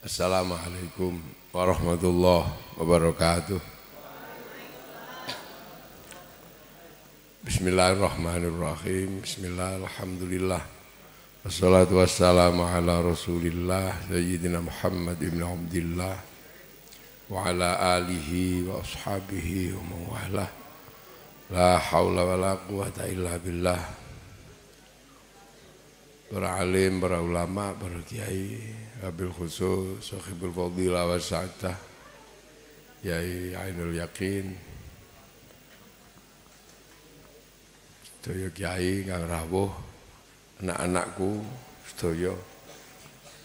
Assalamualaikum warahmatullahi wabarakatuh. Bismillahirrahmanirrahim. Bismillahirrahmanirrahim. Wassalatu wassalamu ala Rasulillah Sayyidina Muhammad ibn Abdillah wa ala alihi wa ashabihi wa mawalah. La hawla wa la quwata illa billah. Para alim, para ulama, para kiai, wabil khusus, sahibul fadilah wa sa'adah, Yai Ainul Yakin, sedaya kiai kang rawuh, anak-anakku, sedaya.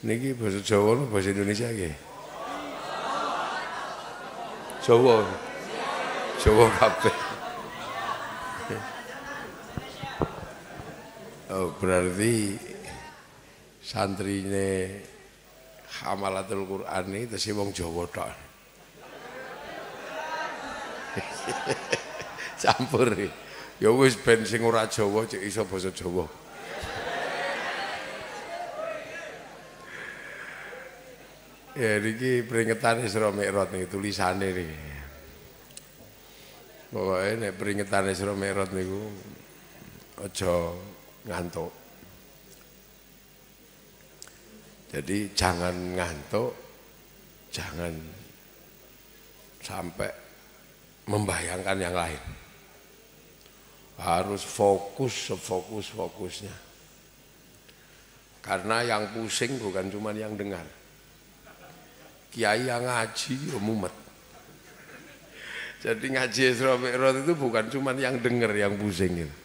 Niki bahasa Jawa atau bahasa Indonesia nggih? Jawa. Jawa kabeh. Oh, berarti santrine Hamalatul Quran ini tesih wong Jawa tok. Campur. Ya wis ben sing ora Jawa cek iso basa Jawa. Ya niki peringatan Isra Mi'raj niki tulisane niki. Pokoke nek peringatan Isra Mi'raj niku aja ngantuk. Jadi jangan ngantuk, jangan sampai membayangkan yang lain. Harus fokus sefokus-fokusnya. Karena yang pusing bukan cuma yang dengar. Kiai yang ngaji ya mumet. Jadi ngaji Isra Mi'raj itu bukan cuma yang dengar yang pusing gitu.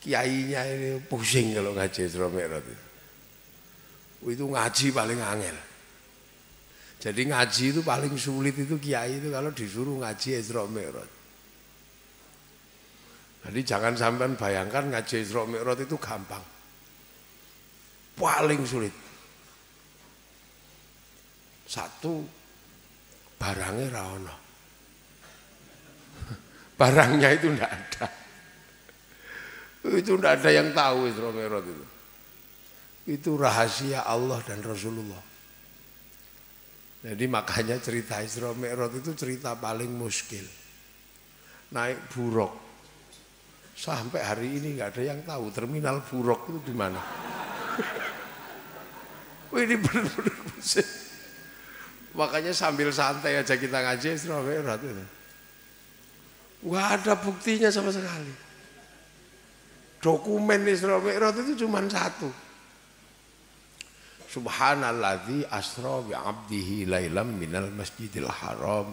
Kiainya ini pusing kalau ngaji Isra Mi'raj itu ngaji paling angel. Jadi ngaji itu paling sulit itu kiai itu kalau disuruh ngaji Isra Mi'raj. Jadi jangan sampai bayangkan ngaji Isra Mi'raj itu gampang. Paling sulit. Satu, barangnya ra ono. Barangnya itu enggak ada. Itu tidak ada yang tahu Isra Mi'raj itu. Itu rahasia Allah dan Rasulullah. Jadi makanya cerita Isra Mi'raj itu cerita paling muskil. Naik buruk. Sampai hari ini nggak ada yang tahu terminal buruk itu di mana. Ini benar-benar muskil. Makanya sambil santai aja kita ngaji Isra Mi'raj itu. Nggak ada buktinya sama sekali. Dokumen Isra Mi'raj itu cuma satu. Subhanalladzi asra bi 'abdihi lailam minal masjidil haram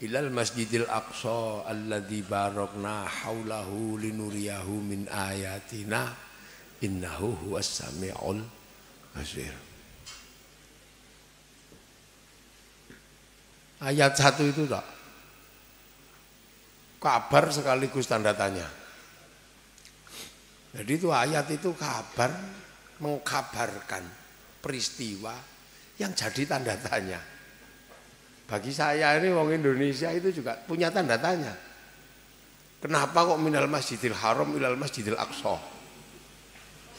ilal masjidil aqsa alladzi barakna haulahu linuriyahu min ayatina innahu huwas samiul basir. Ayat satu itu tak kabar sekaligus tanda tanya. Jadi itu ayat itu kabar mengkabarkan peristiwa yang jadi tanda tanya. Bagi saya ini wong Indonesia itu juga punya tanda tanya. Kenapa kok minal masjidil haram ilal masjidil aqsa?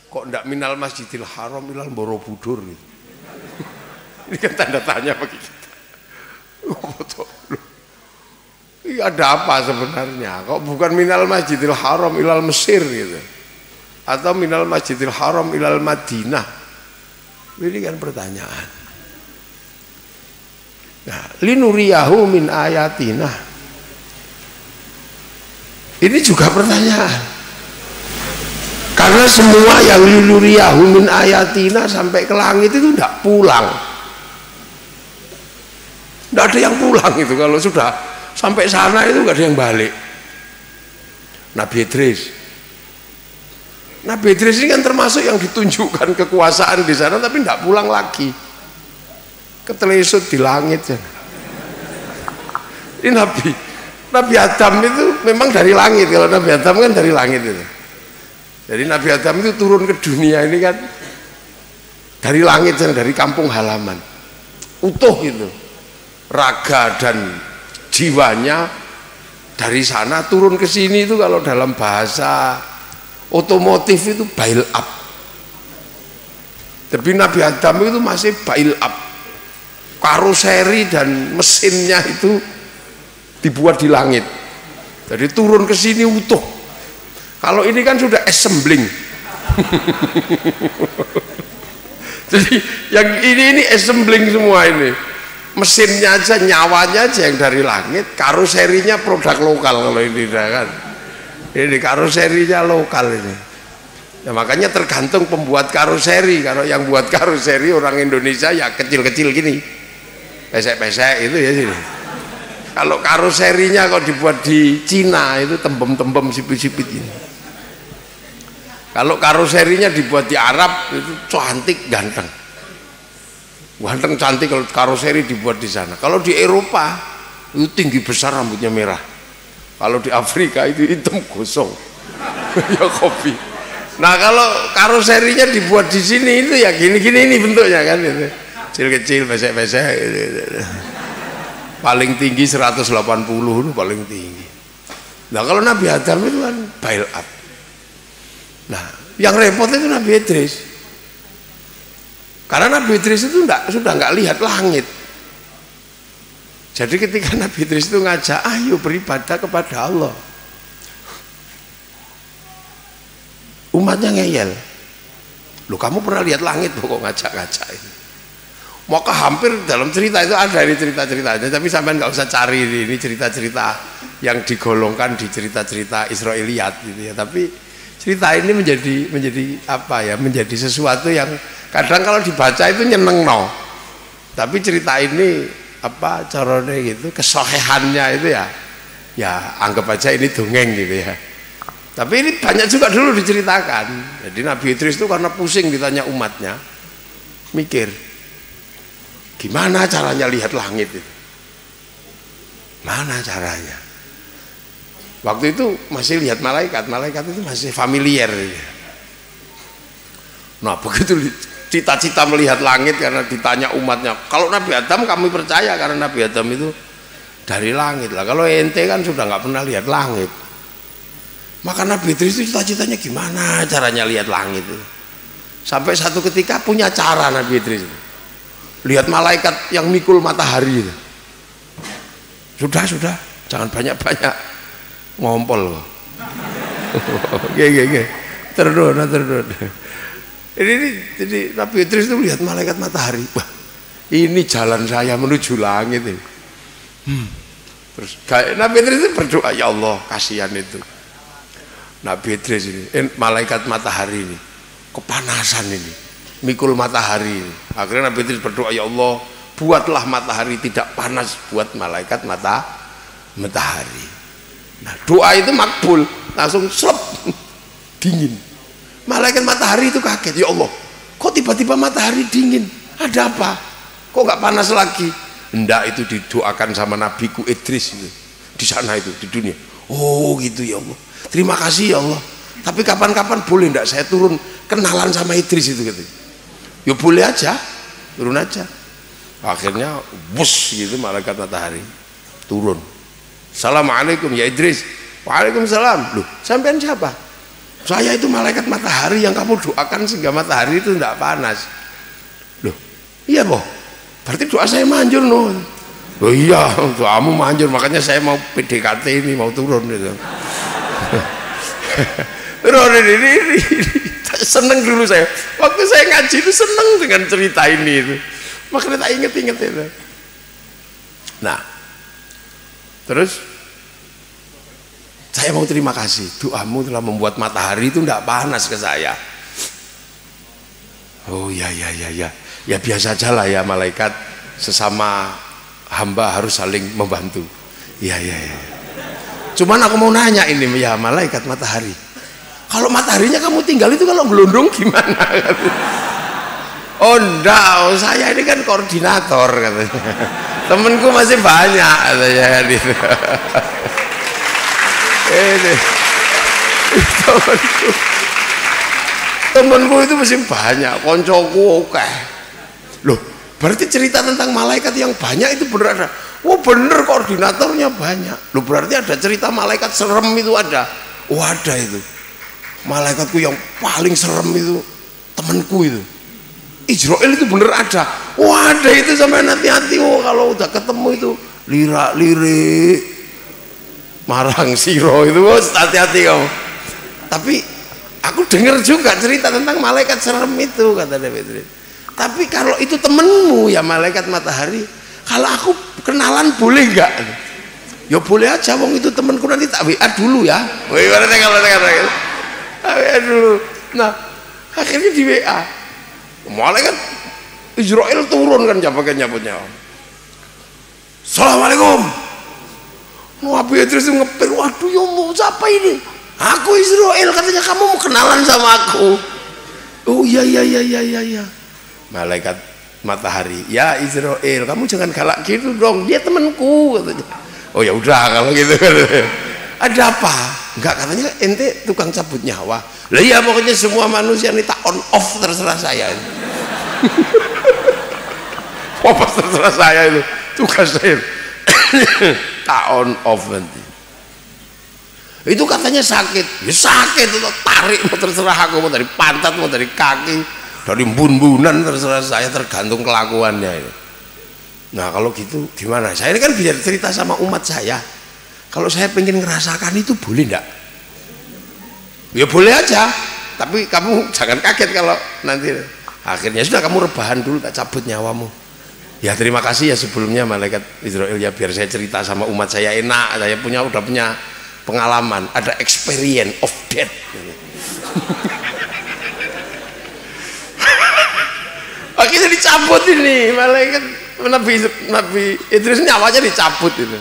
Kok enggak minal masjidil haram ilal Borobudur gitu? Ini kan tanda tanya bagi kita. Iya, ada apa sebenarnya? Kok bukan minal masjidil haram ilal Mesir gitu? Atau minal masjidil haram ilal Madinah? Ini kan pertanyaan. Nah, linuriyahu min ayatina. Ini juga pertanyaan. Karena semua yang linuriyahu min ayatina sampai ke langit itu tidak pulang. Tidak ada yang pulang itu kalau sudah sampai sana itu tidak ada yang balik. Nabi Idris ini kan termasuk yang ditunjukkan kekuasaan di sana tapi tidak pulang lagi. Ketelesut di langit. Ini Nabi Adam itu memang dari langit. Kalau Nabi Adam kan dari langit itu. Jadi Nabi Adam itu turun ke dunia ini kan dari langit, dari kampung halaman. Utuh itu. Raga dan jiwanya dari sana turun ke sini itu kalau dalam bahasa otomotif itu bail up. Tapi Nabi Adam itu masih bail up. karoseri dan mesinnya itu dibuat di langit. Jadi turun ke sini utuh. Kalau ini kan sudah assembling. Jadi yang ini assembling semua ini. Mesinnya aja, nyawanya aja yang dari langit, karoserinya produk lokal kalau ini kan. Ini karoserinya lokal ini. Ya, makanya tergantung pembuat karoseri. Kalau yang buat karoseri orang Indonesia ya kecil-kecil gini, pesek-pesek itu ya sini. Kalau karoserinya kalau dibuat di Cina itu tembem-tembem sipit-sipit ini. Kalau karoserinya dibuat di Arab itu cantik ganteng. Ganteng cantik kalau karoseri dibuat di sana. Kalau di Eropa itu tinggi besar, rambutnya merah. Kalau di Afrika itu hitam gosong. Ya kopi. Nah kalau karoserinya dibuat di sini itu ya gini-gini ini bentuknya kan itu. Kecil-kecil, pesek-pesek. Paling tinggi 180 itu paling tinggi. Nah kalau Nabi Adam itu kan bail up. Nah yang repot itu Nabi Idris. Karena Nabi Idris itu sudah nggak lihat langit. Jadi ketika Nabi Idris itu ngajak, ayo beribadah kepada Allah, umatnya ngeyel. Loh kamu pernah lihat langit kok ngajak-ngajak ini? Maka hampir dalam cerita itu ada ini cerita-ceritanya, tapi sampean nggak usah cari ini cerita-cerita yang digolongkan di cerita-cerita Israiliyat gitu ya. Tapi cerita ini menjadi apa ya? Menjadi sesuatu yang kadang kalau dibaca itu nyeneng no. Tapi cerita ini apa caranya gitu, kesohehannya itu ya anggap aja ini dongeng gitu ya. Tapi ini banyak juga dulu diceritakan. Jadi Nabi Idris itu karena pusing ditanya umatnya, mikir gimana caranya lihat langit itu, mana caranya. Waktu itu masih lihat malaikat itu masih familiar gitu. Nah begitu cita-cita melihat langit karena ditanya umatnya, kalau Nabi Adam kami percaya karena Nabi Adam itu dari langit lah. Kalau ente kan sudah nggak pernah lihat langit. Maka Nabi Idris itu cita-citanya gimana caranya lihat langit itu. Sampai satu ketika punya cara Nabi Idris itu. Lihat malaikat yang mikul matahari itu. Sudah, jangan banyak-banyak ngompol. Oke. Terus. Jadi Nabi Idris itu lihat malaikat matahari. Wah, ini jalan saya menuju langit ini. Terus Nabi Idris itu berdoa, ya Allah kasihan itu Nabi Idris ini, malaikat matahari ini kepanasan ini, mikul matahari ini. Akhirnya Nabi Idris berdoa, ya Allah buatlah matahari tidak panas buat malaikat matahari. Nah doa itu makbul, langsung slep dingin. Malaikat matahari itu kaget, ya Allah kok tiba-tiba matahari dingin, ada apa, kok nggak panas lagi? Enggak, itu didoakan sama nabiku Idris itu di sana itu di dunia. Oh gitu ya Allah, terima kasih ya Allah, tapi kapan-kapan boleh enggak saya turun kenalan sama Idris itu gitu. Ya boleh aja, turun aja. Akhirnya bus gitu malaikat matahari turun. Assalamualaikum ya Idris. Waalaikumsalam. Loh sampean siapa? Saya itu malaikat matahari yang kamu doakan sehingga matahari itu tidak panas. Loh iya boh, berarti doa saya manjur no. Oh iya doamu manjur, makanya saya mau PDKT ini mau turun gitu. Terus ini seneng dulu saya waktu saya ngaji itu seneng dengan cerita ini itu, makanya tak inget itu. Nah terus saya mau terima kasih, doamu telah membuat matahari itu tidak panas ke saya. Oh ya biasa aja lah ya, malaikat sesama hamba harus saling membantu. Ya. Cuman aku mau nanya ini ya malaikat matahari, kalau mataharinya kamu tinggal itu kalau gelundung gimana? Oh enggak, saya ini kan koordinator katanya. Temenku masih banyak katanya gitu. Temenku itu masih banyak, koncoku oke. Loh, berarti cerita tentang malaikat yang banyak itu bener ada. Oh bener, koordinatornya banyak. Loh berarti ada cerita malaikat serem itu ada. Oh ada itu. Malaikatku yang paling serem itu temenku itu Israel itu bener ada. Waduh itu sampai hati-hati, kalau udah ketemu itu lirak-lirik marang siro itu, hati-hati kamu. Tapi aku dengar juga cerita tentang malaikat serem itu, kata David. Tapi kalau itu temenmu ya malaikat matahari, kalau aku kenalan boleh nggak? Ya boleh aja, wong itu temanku, nanti tak WA dulu ya. Ibaratnya kalau WA dulu. Nah akhirnya di WA, malaikat Israel turun kan nyabutnya. Assalamualaikum. Nabi Idris ngepir, waduh ya mau siapa ini? Aku Israel, katanya kamu mau kenalan sama aku. Oh iya. Malaikat matahari, ya Israel, kamu jangan galak gitu dong, dia temanku, katanya. Oh ya udah kalau gitu. Ada apa? Enggak, katanya ente tukang cabut nyawa. Lah iya pokoknya semua manusia ini tak on off terserah saya. Apa terserah saya itu tugas saya. Tak on off nanti. Itu katanya sakit. Ya sakit itu, tarik mau terserah aku, mau dari pantat, mau dari kaki, dari bun-bunan terserah saya, tergantung kelakuannya itu. Nah kalau gitu gimana? Saya ini kan biar cerita sama umat saya. Kalau saya pengen ngerasakan itu boleh enggak? Ya boleh aja, tapi kamu jangan kaget kalau nanti akhirnya sudah kamu rebahan dulu, tak cabut nyawamu. Ya terima kasih ya sebelumnya malaikat Israel ya, biar saya cerita sama umat saya enak. Saya udah punya pengalaman, ada experience of death. Akhirnya dicabut ini malaikat Nabi Idris, nyawanya dicabut itu.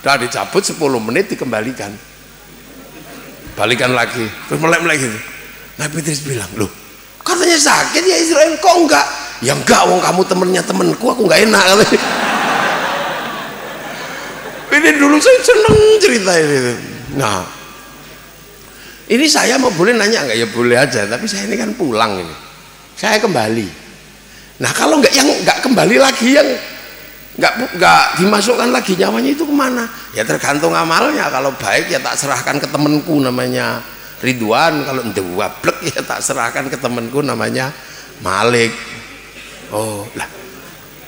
Udah dicabut 10 menit dikembalikan. Balikan lagi, terus melek-melek gitu. Nabi Idris bilang, loh katanya sakit ya Israel, kok enggak? Ya enggak, wong kamu temennya temenku, aku enggak enak. Ini dulu saya seneng cerita ini. Nah, ini saya mau boleh nanya enggak? Ya boleh aja, tapi saya ini kan pulang ini. Saya kembali. Nah kalau enggak, yang enggak kembali lagi, yang enggak dimasukkan lagi nyawanya itu kemana? Ya tergantung amalnya. Kalau baik ya tak serahkan ke temenku namanya Ridwan, kalau ndewablek ya tak serahkan ke temenku namanya Malik. Oh lah,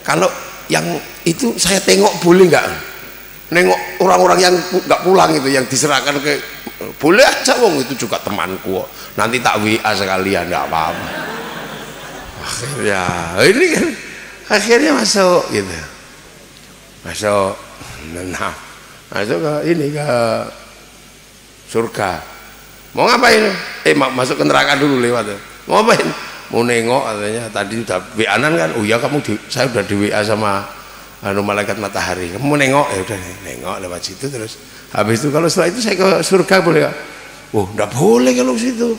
kalau yang itu saya tengok boleh nggak? Nengok orang-orang yang nggak pulang itu, yang diserahkan ke, boleh aja, wong itu juga temanku. Nanti tak WA sekalian, nggak apa-apa. Akhirnya ini kan akhirnya masuk gitu, masuk ke ini, ke surga. Mau ngapain? Masuk ke neraka dulu lewat. Mau ngapain? Mau nengok, katanya tadi udah WA-an kan. Oh iya saya udah di WA sama malaikat matahari. Kamu mau nengok? Ya udah nengok lewat situ, terus habis itu kalau setelah itu saya ke surga boleh gak? Oh enggak boleh kalau situ.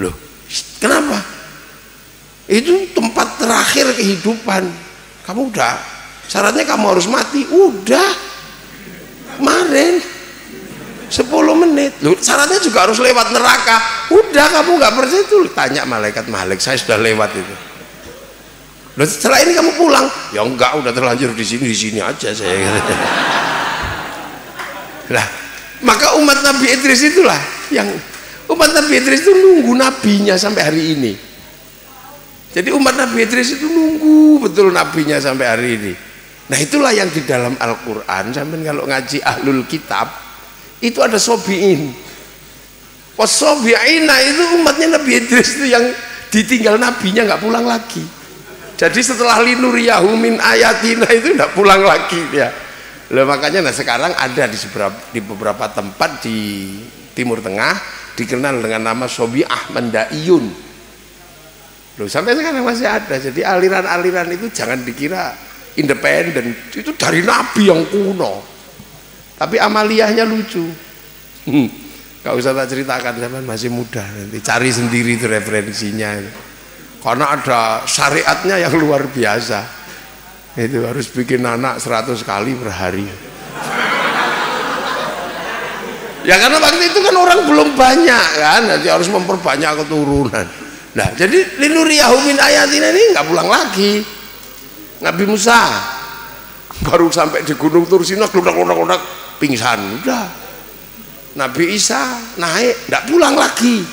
Loh kenapa? Itu tempat terakhir kehidupan. Kamu udah syaratnya kamu harus mati. Udah kemarin 10 menit. Loh, syaratnya juga harus lewat neraka. Udah kamu nggak percaya itu, tanya malaikat Malik, saya sudah lewat itu. Loh, setelah ini kamu pulang? Ya enggak, udah terlanjur di sini aja saya. Nah, maka umat Nabi Idris itulah yang umat Nabi Idris itu nunggu nabinya sampai hari ini. Jadi umat Nabi Idris itu nunggu betul nabinya sampai hari ini. Nah itulah yang di dalam Al-Quran, sampai kalau ngaji Ahlul Kitab itu ada sobiin. Wasobiina itu umatnya Nabi Idris itu yang ditinggal nabinya nggak pulang lagi. Jadi setelah linuriyahu min ayatina itu nggak pulang lagi ya. Loh, makanya sekarang ada di beberapa tempat di Timur Tengah dikenal dengan nama Sobiah Mandaiyun. Loh, sampai sekarang masih ada. Jadi aliran-aliran itu jangan dikira independen, itu dari nabi yang kuno. Tapi amaliyahnya lucu. Gak usah tak ceritakan, zaman masih muda, nanti cari sendiri itu referensinya. Karena ada syariatnya yang luar biasa. Itu harus bikin anak 100 kali per hari. Ya karena waktu itu kan orang belum banyak kan, nanti harus memperbanyak keturunan. Nah, jadi linuriyahu min ayatina ini nggak pulang lagi. Nabi Musa baru sampai di Gunung Tursina, kludak pingsan, udah. Nabi Isa naik, nggak pulang lagi.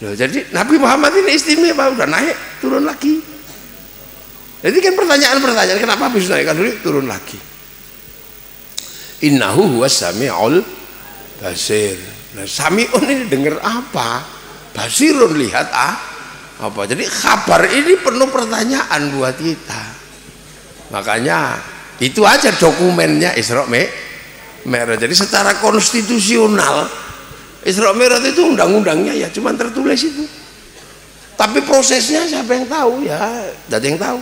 Loh, jadi Nabi Muhammad ini istimewa, udah naik, turun lagi. Jadi kan pertanyaan-pertanyaan, kenapa habis naikkan dulu turun lagi? Innahu huwas sami'ul basir. Nah, sami'un ini dengar apa? Basirun lihat apa? Jadi kabar ini penuh pertanyaan buat kita. Makanya itu aja dokumennya Isra Mi'raj. Jadi secara konstitusional Isra Mi'raj itu undang-undangnya ya cuma tertulis itu. Tapi prosesnya siapa yang tahu ya? Tidak ada yang tahu.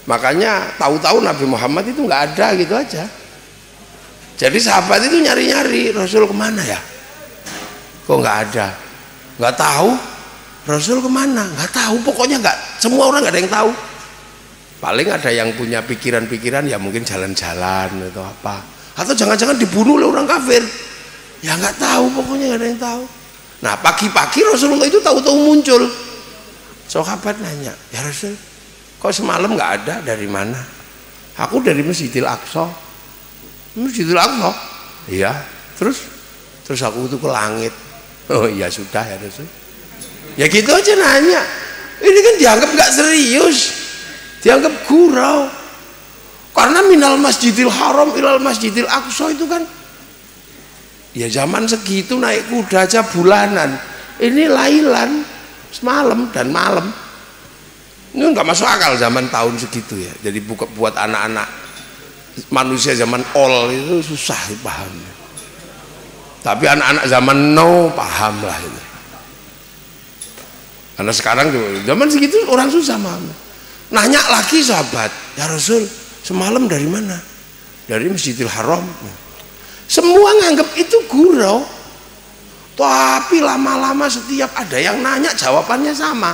Makanya tahu-tahu Nabi Muhammad itu nggak ada gitu aja. Jadi sahabat itu nyari-nyari Rasul kemana ya? Kok nggak ada? Nggak tahu. Rasul kemana? Nggak tahu. Pokoknya nggak. Semua orang nggak ada yang tahu. Paling ada yang punya pikiran-pikiran ya mungkin jalan-jalan atau apa. Atau jangan-jangan dibunuh oleh orang kafir. Ya nggak tahu. Pokoknya nggak ada yang tahu. Nah pagi-pagi Rasulullah itu tahu-tahu muncul. Sahabat nanya, ya Rasul, kok semalam nggak ada? Dari mana? Aku dari Masjidil Aqsa. Masjidil Aqsa? Iya. Terus aku itu ke langit. Oh iya sudah ya Rasul. Ya gitu aja nanya. Ini kan dianggap nggak serius, dianggap gurau. Karena minal Masjidil Haram ilal Masjidil Aqsa itu kan ya zaman segitu naik kuda aja bulanan. Ini lailan semalam dan malam. Ini nggak masuk akal zaman tahun segitu ya. Jadi buat anak-anak manusia zaman ol itu susah dipaham. Tapi anak-anak zaman now paham lah itu. Karena sekarang zaman segitu orang susah paham. Nanya lagi sahabat, ya Rasul, semalam dari mana? Dari Masjidil Haram. Semua nganggap itu gurau, tapi lama-lama setiap ada yang nanya jawabannya sama.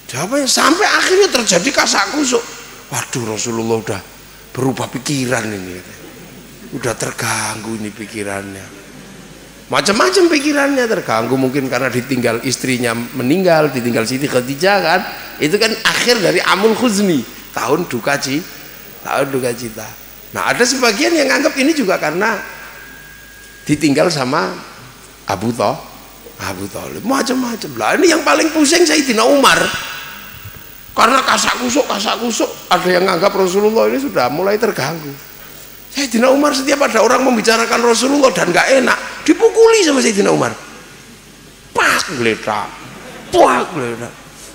Jawabannya sampai akhirnya terjadi kasak kusuk. Waduh, Rasulullah udah berubah pikiran ini, udah terganggu ini pikirannya. Macam-macam pikirannya terganggu, mungkin karena ditinggal istrinya meninggal, ditinggal Siti Khadijah kan. Itu kan akhir dari Amul Khuzni, tahun duka cita. Nah ada sebagian yang anggap ini juga karena ditinggal sama Abu Thalib, macam-macam lah. Ini yang paling pusing Sayyidina Umar, karena kasak kusuk ada yang anggap Rasulullah ini sudah mulai terganggu. Sayyidina Umar setiap ada orang membicarakan Rasulullah dan gak enak, dipukuli sama Sayyidina Umar. Pak geletak.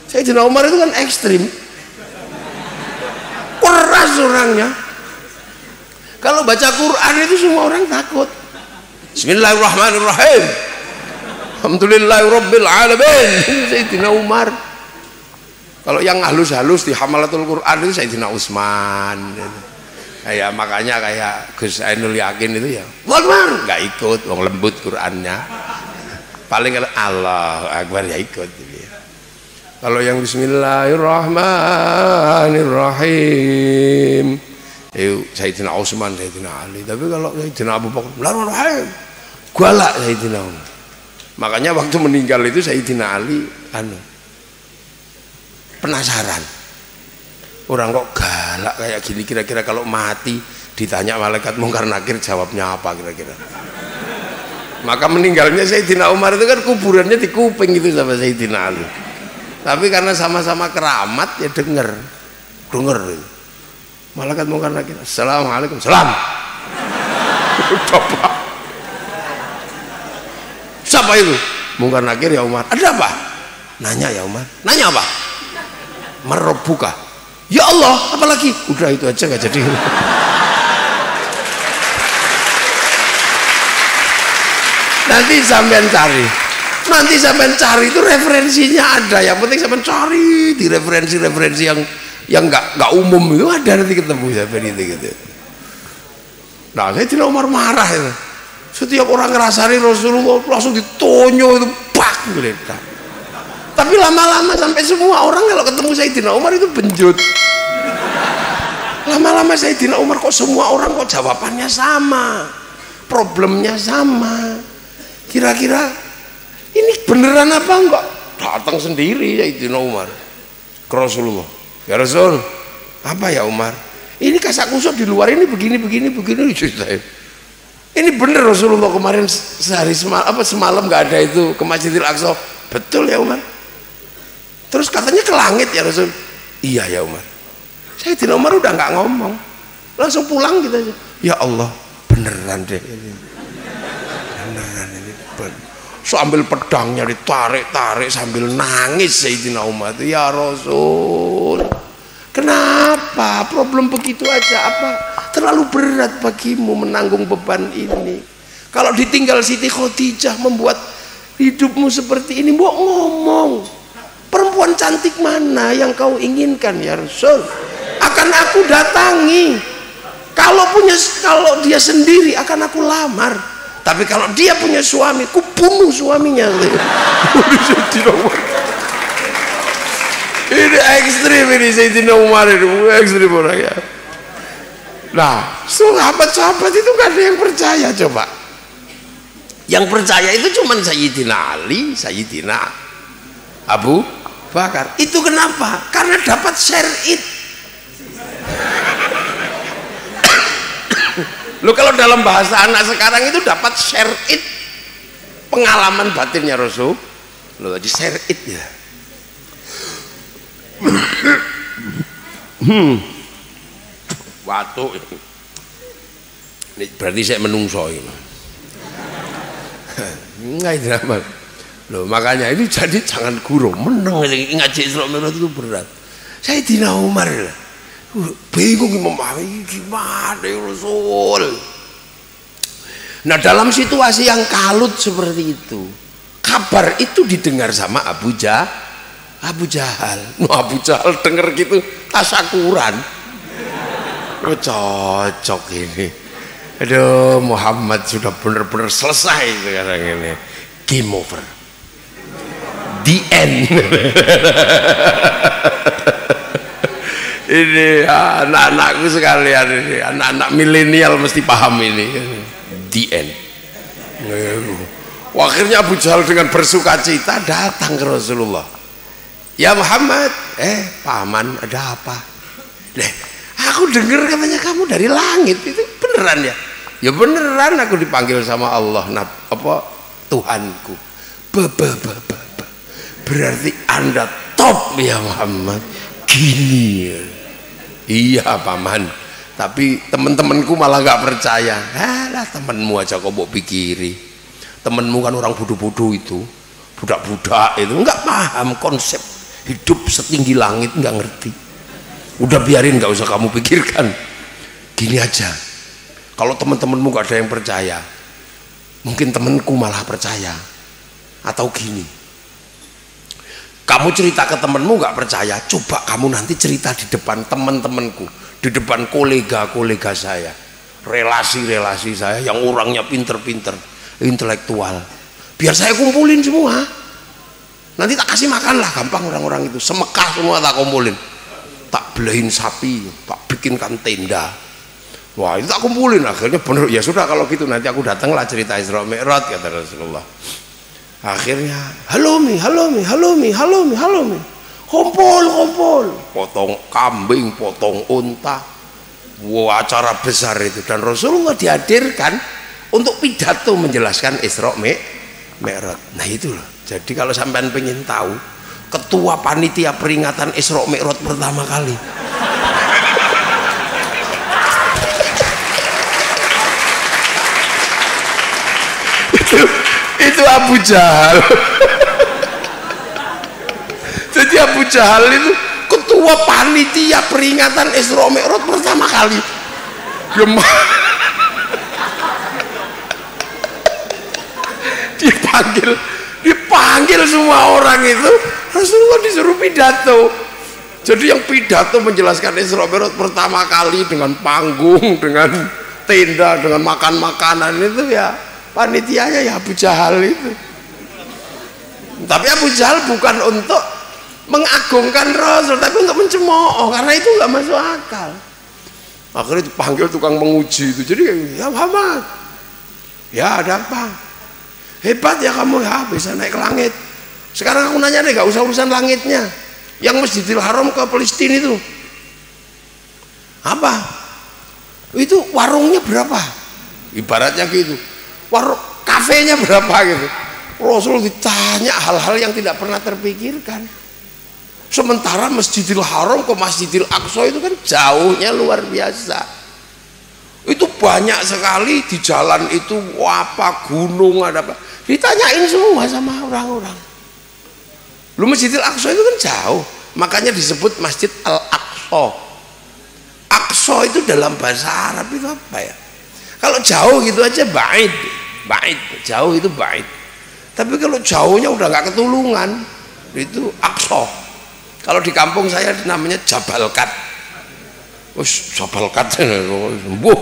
Sayyidina Umar itu kan ekstrim, keras orangnya. Kalau baca Quran itu semua orang takut. Bismillahirrahmanirrahim. Alhamdulillahirabbil alamin. Sayyidina Umar. Kalau yang halus-halus di Hamalatul Quran itu Sayyidina Utsman. Ya makanya kayak Gus Ainul Yakin itu ya, Umar nggak ikut, wong lembut Qurannya. Paling kalau Allahu Akbar ya ikut. Kalau yang Bismillahirrahmanirrahim, Sayyidina Utsman, Sayyidina Ali. Tapi kalau Sayyidina Abu Bakar, Bismillahirrahmanirrahim, galak Sayyidina Umar. Makanya waktu meninggal itu Sayyidina Ali penasaran, orang kok galak kayak gini, kira-kira kalau mati ditanya malaikat mungkar nakir jawabnya apa kira-kira. Maka meninggalnya Sayyidina Umar itu kan kuburannya di kuping gitu sama Sayyidina Ali. Tapi karena sama-sama keramat ya denger malaikat mungkar nakir, assalamualaikum, salam. Coba siapa itu? Mungkar nakir ya Umar. Ada apa? Nanya ya Umar. Nanya apa? Merobuka. Ya Allah, apalagi? Udah itu aja nggak jadi. Nanti sampean cari itu referensinya ada. Yang penting sampean cari di referensi yang nggak umum itu ada, nanti ketemu sampean itu gitu. Nah, Sayyidina Umar marah itu. Setiap orang ngerasani Rasulullah langsung ditonyo itu pak geledak. Tapi lama-lama sampai semua orang kalau ketemu Sayyidina Umar itu benjut. Lama-lama Sayyidina Umar kok semua orang kok jawabannya sama, problemnya sama. Kira-kira ini beneran apa enggak? Datang sendiri Sayyidina Umar ke Rasulullah. Ya Rasul, apa ya Umar? Ini kasak kusuk di luar ini begini ceritain. Ini bener Rasulullah kemarin semalam nggak ada itu ke Masjidil Aqsa. Betul ya Umar? Terus katanya ke langit ya Rasul. Iya ya Umar. Sayyidina Umar udah nggak ngomong, langsung pulang gitu aja. Ya Allah, beneran deh ini. Beneran ini. Sambil pedangnya ditarik-tarik sambil nangis Sayyidina Umar itu, ya Rasul, kenapa problem begitu aja? Apa terlalu berat bagimu menanggung beban ini? Kalau ditinggal Siti Khadijah membuat hidupmu seperti ini, mbok ngomong, perempuan cantik mana yang kau inginkan ya Rasul? Akan aku datangi. Kalau dia sendiri akan aku lamar. Tapi kalau dia punya suami, ku bunuh suaminya. Ini ekstrim ini Sayyidina Umar, ini ekstrim orangnya. Nah, sahabat-sahabat itu gak ada yang percaya coba. Yang percaya itu cuma Sayyidina Ali, Sayyidina Abu Bakar. Itu kenapa? Karena dapat syar'id. Lo kalau dalam bahasa anak sekarang itu dapat syar'id, pengalaman batinnya Rasul. Lo tadi syar'id ya. Watu ini berarti saya menungso ini. Nggak drama. Loh, makanya ini jadi jangan gurung menang ngaji Isra Mi'raj itu berat. Sayyidina Umar bingung memahami gimana ya Rasul. Nah, dalam situasi yang kalut seperti itu, kabar itu didengar sama Abu Jahal. Nah, Abu Jahal dengar gitu tasakuran. Oh, cocok ini. Aduh, Muhammad sudah benar-benar selesai sekarang ini. Game over. The end. Ini anak-anakku sekalian ini, anak-anak milenial mesti paham ini. The end. Akhirnya Abu Jahal dengan bersukacita datang ke Rasulullah. Ya Muhammad, paman ada apa? Aku dengar katanya kamu dari langit, itu beneran ya? Ya beneran, aku dipanggil sama Allah, Tuhanku. Berarti Anda top ya Muhammad. Gini ya. Iya paman, tapi teman-temanku malah nggak percaya. Alah, temanmu aja kok mau pikiri. Temanmu kan orang bodoh-bodoh itu, budak-budak itu nggak paham konsep hidup setinggi langit, nggak ngerti. Udah biarin, nggak usah kamu pikirkan. Gini aja, kalau teman-temanmu nggak ada yang percaya, mungkin temanku malah percaya. Atau gini, kamu cerita ke temenmu nggak percaya, coba kamu nanti cerita di depan teman-temanku, di depan kolega-kolega saya, relasi-relasi saya yang orangnya pinter-pinter, intelektual, biar saya kumpulin semua. Nanti tak kasih makan lah, gampang orang-orang itu, semekah semua tak kumpulin, tak beliin sapi, tak bikinkan tenda. Wah, itu tak kumpulin. Akhirnya bener, ya sudah kalau gitu nanti aku datanglah cerita Isra Mi'raj, kata Rasulullah. Akhirnya halo mi, kumpul, potong kambing, potong unta. Wah, acara besar itu, dan Rasulullah dihadirkan untuk pidato menjelaskan Isra Mi'raj. Nah itu loh. Jadi kalau sampean pengen tahu, ketua panitia peringatan Isra Mi'raj pertama kali itu Abu Jahal. Jadi Abu Jahal itu ketua panitia peringatan Isra Mi'raj pertama kali. Dipanggil semua orang itu, Rasulullah disuruh pidato. Jadi yang pidato menjelaskan Isra Mi'raj pertama kali dengan panggung, dengan tenda, dengan makan makanan itu ya panitianya ya Abu Jahal itu. Tapi Abu Jahal bukan untuk mengagungkan Rasul, tapi untuk mencemooh, karena itu nggak masuk akal. Akhirnya dipanggil tukang menguji itu. Jadi ya Muhammad, ya ada apa? Hebat ya kamu ya, bisa naik ke langit. Sekarang aku nanya deh, nggak usah urusan langitnya, yang Masjidil Haram ke Palestina itu apa? Itu warungnya berapa? Ibaratnya gitu. Kafenya berapa gitu. Rasul ditanya hal-hal yang tidak pernah terpikirkan. Sementara Masjidil Haram ke Masjidil Aqsa itu kan jauhnya luar biasa. Itu banyak sekali di jalan itu apa gunung ada apa. Ditanyain semua sama orang-orang. Lu Masjidil Aqsa itu kan jauh, makanya disebut Masjid Al-Aqsa. Aqsa itu dalam bahasa Arab itu apa ya? Kalau jauh gitu aja ba'id, ba'id, jauh itu ba'id. Tapi kalau jauhnya udah nggak ketulungan, itu Aqsa. Kalau di kampung saya namanya Jabalkat. Jabalkat sembuh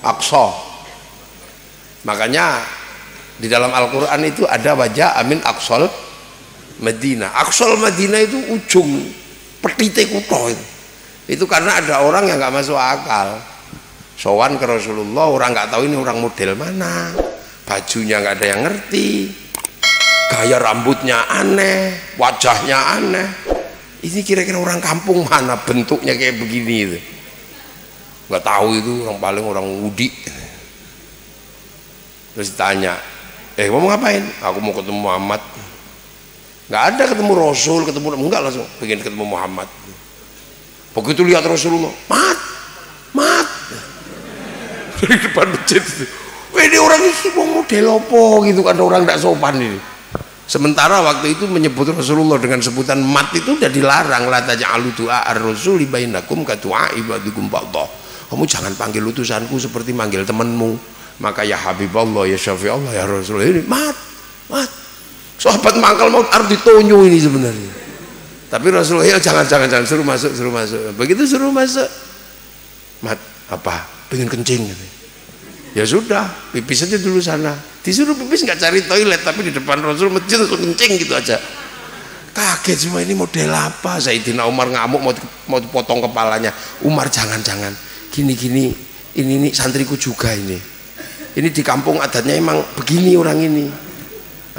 Aqsa. Makanya di dalam Al-Quran itu ada wajah amin Aqsal Madinah. Aqsal Madinah itu ujung petite kutha itu. Itu karena ada orang yang nggak masuk akal. Sowan ke Rasulullah, orang nggak tahu ini orang model mana, bajunya nggak ada yang ngerti, gaya rambutnya aneh, wajahnya aneh. Ini kira-kira orang kampung mana bentuknya kayak begini itu? Nggak tahu itu orang Udi. Terus ditanya, mau ngapain? Aku mau ketemu Muhammad. Nggak ada ketemu Rasul, enggak, langsung pengen ketemu Muhammad. Begitu lihat Rasulullah, mat dari depan masjid itu. Ini orang ini mau model apa gitu kan, orang tidak sopan ini. Sementara waktu itu menyebut Rasulullah dengan sebutan mat itu sudah dilarang. La taj'alu du'a ar-rasuli bainakum ka du'a ibadikum ba'dha. Kamu jangan panggil utusanku seperti manggil temanmu. Maka ya Habiballah, ya Syafi'allah, ya Rasulullah, ini mat. Sahabat mangkal maut harus ditonyo ini sebenarnya. Tapi Rasulullah, ya jangan suruh masuk. Begitu suruh masuk, mat apa? Pengen kencing gitu. Ya sudah, pipis aja dulu sana. Disuruh pipis nggak cari toilet, tapi di depan Rasul masjid langsung kencing gitu aja. Kaget semua, ini model apa? Sayyidina Umar ngamuk mau dipotong kepalanya. Umar jangan. Gini ini santriku juga ini. Ini di kampung adatnya emang begini orang ini.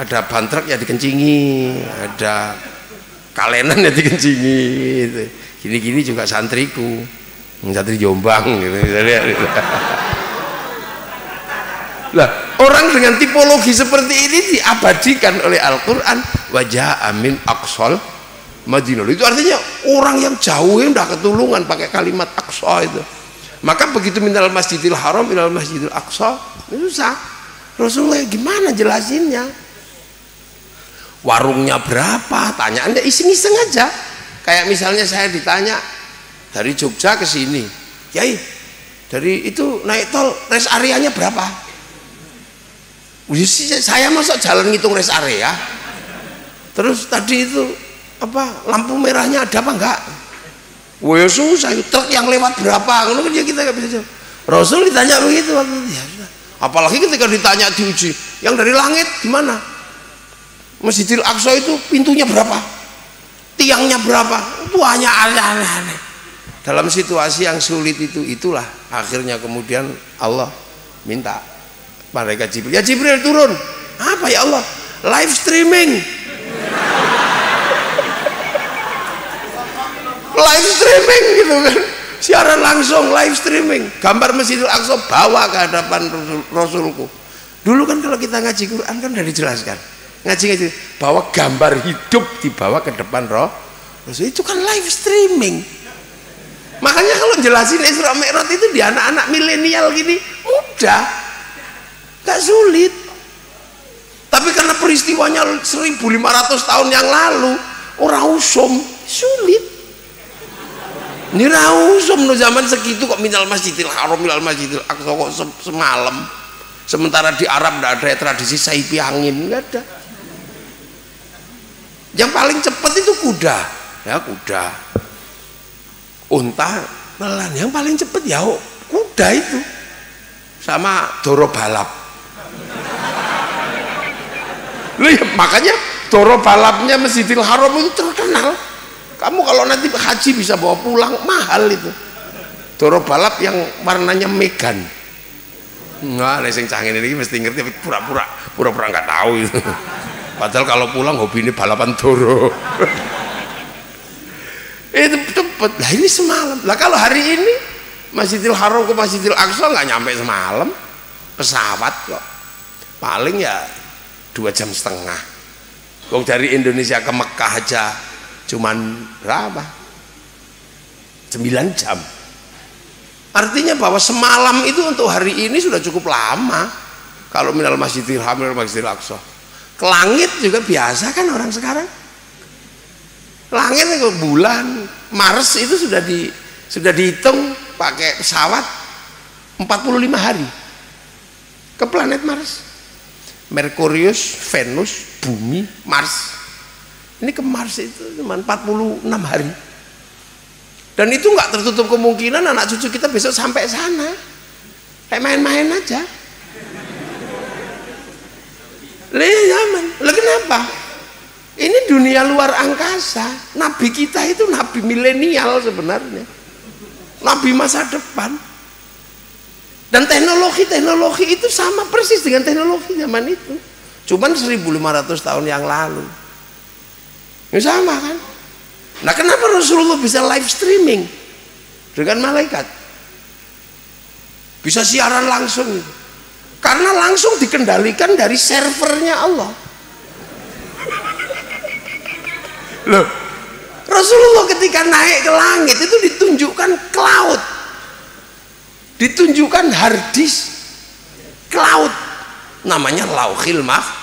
Ada bantrek ya dikencingi, ada kalenan ya dikencingi gitu. Gini juga santriku, santri Jombang gitu. Lah, orang dengan tipologi seperti ini diabadikan oleh Al-Quran. Wajah amin Aqsal Madinah. Itu artinya orang yang jauh yang udah ketulungan pakai kalimat Aqsa itu. Maka begitu minal Masjidil Haram minal Masjidil Aqsa, itu susah. Rasulullah gimana jelasinnya? Warungnya berapa? Tanyaannya iseng-iseng aja. Kayak misalnya saya ditanya dari Jogja ke sini, Yai, dari itu naik tol rest areanya berapa? Saya masuk jalan ngitung rest area. Terus tadi itu apa lampu merahnya ada apa enggak? Wah susah, truk yang lewat berapa? Kalau kita nggak bisa jawab. Rasul ditanya begitu waktu itu. Ya, apalagi ketika ditanya diuji, yang dari langit gimana? Masjidil Aqsa itu pintunya berapa? Tiangnya berapa? Itu hanya aneh-aneh. Dalam situasi yang sulit itulah akhirnya kemudian Allah minta malaikat Jibril, ya Jibril turun. Apa ya Allah? Live streaming. Live streaming gitu kan. Siaran langsung live streaming. Gambar Masjidil Aqsa bawa ke hadapan Rasulku. Dulu kan kalau kita ngaji Quran kan sudah dijelaskan. Ngaji bawa gambar hidup dibawa ke depan Rasul. Itu kan live streaming. Makanya kalau jelasin Isra Mi'raj itu di anak-anak milenial gini mudah, gak sulit. Tapi karena peristiwanya 1500 tahun yang lalu, orang usum sulit. Ini usum no zaman segitu kok minal Masjidil Haram minal Masjidil Aqsa kok semalam. Sementara di Arab tidak ada tradisi saipi angin, nggak ada. Yang paling cepat itu kuda, ya kuda. Unta pelan, yang paling cepat ya kuda itu sama doro balap. Makanya doro balapnya Masjidil Haram itu terkenal. Kamu kalau nanti haji bisa bawa pulang, mahal itu. Doro balap yang warnanya megan. Nggak, sing canggih ini mesti ngerti, tapi pura-pura nggak tahu itu. Padahal kalau pulang hobi ini balapan doro. Itu cepet. Lah ini semalam. Lah kalau hari ini Masjidil Haram ke Masjidil Aqsa nggak nyampe semalam, pesawat kok. Paling ya 2,5 jam. Wong dari Indonesia ke Mekah aja cuman berapa? 9 jam. Artinya bahwa semalam itu untuk hari ini sudah cukup lama. Kalau minal masjidil haram minal masjidil aqsa. Ke langit juga biasa kan orang sekarang. Langit ke bulan, Mars itu sudah dihitung pakai pesawat 45 hari ke planet Mars. Merkurius, Venus, Bumi, Mars. Ini ke Mars itu cuma 46 hari. Dan itu nggak tertutup kemungkinan anak cucu kita besok sampai sana. Kayak main-main aja. Zaman. Lah kenapa? Ini dunia luar angkasa. Nabi kita itu nabi milenial sebenarnya. Nabi masa depan. Dan teknologi itu sama persis dengan teknologi zaman itu. Cuman 1500 tahun yang lalu. Ini sama kan? Nah kenapa Rasulullah bisa live streaming dengan malaikat? Bisa siaran langsung. Karena langsung dikendalikan dari servernya Allah. Loh, Rasulullah ketika naik ke langit itu ditunjukkan cloud, ditunjukkan harddisk cloud, namanya Lauhil Mahfuz.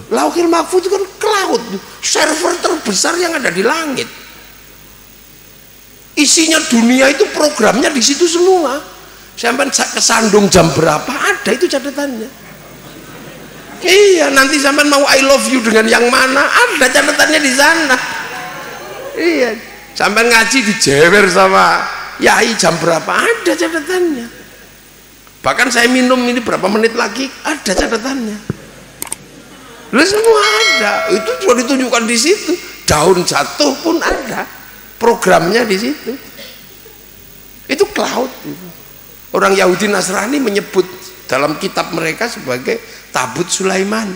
Lauhil Mahfuz itu kan cloud, server terbesar yang ada di langit. Isinya dunia itu programnya di situ semua. Sampai kesandung jam berapa ada itu catatannya. Iya, nanti sampai mau I love you dengan yang mana ada catatannya di sana. Iya, sampai ngaji dijewer sama yai jam berapa ada catatannya. Bahkan saya minum ini berapa menit lagi ada catatannya. Lu semua ada, itu sudah ditunjukkan di situ. Daun jatuh pun ada programnya di situ. Itu cloud. Orang Yahudi Nasrani menyebut dalam kitab mereka sebagai tabut Sulaiman,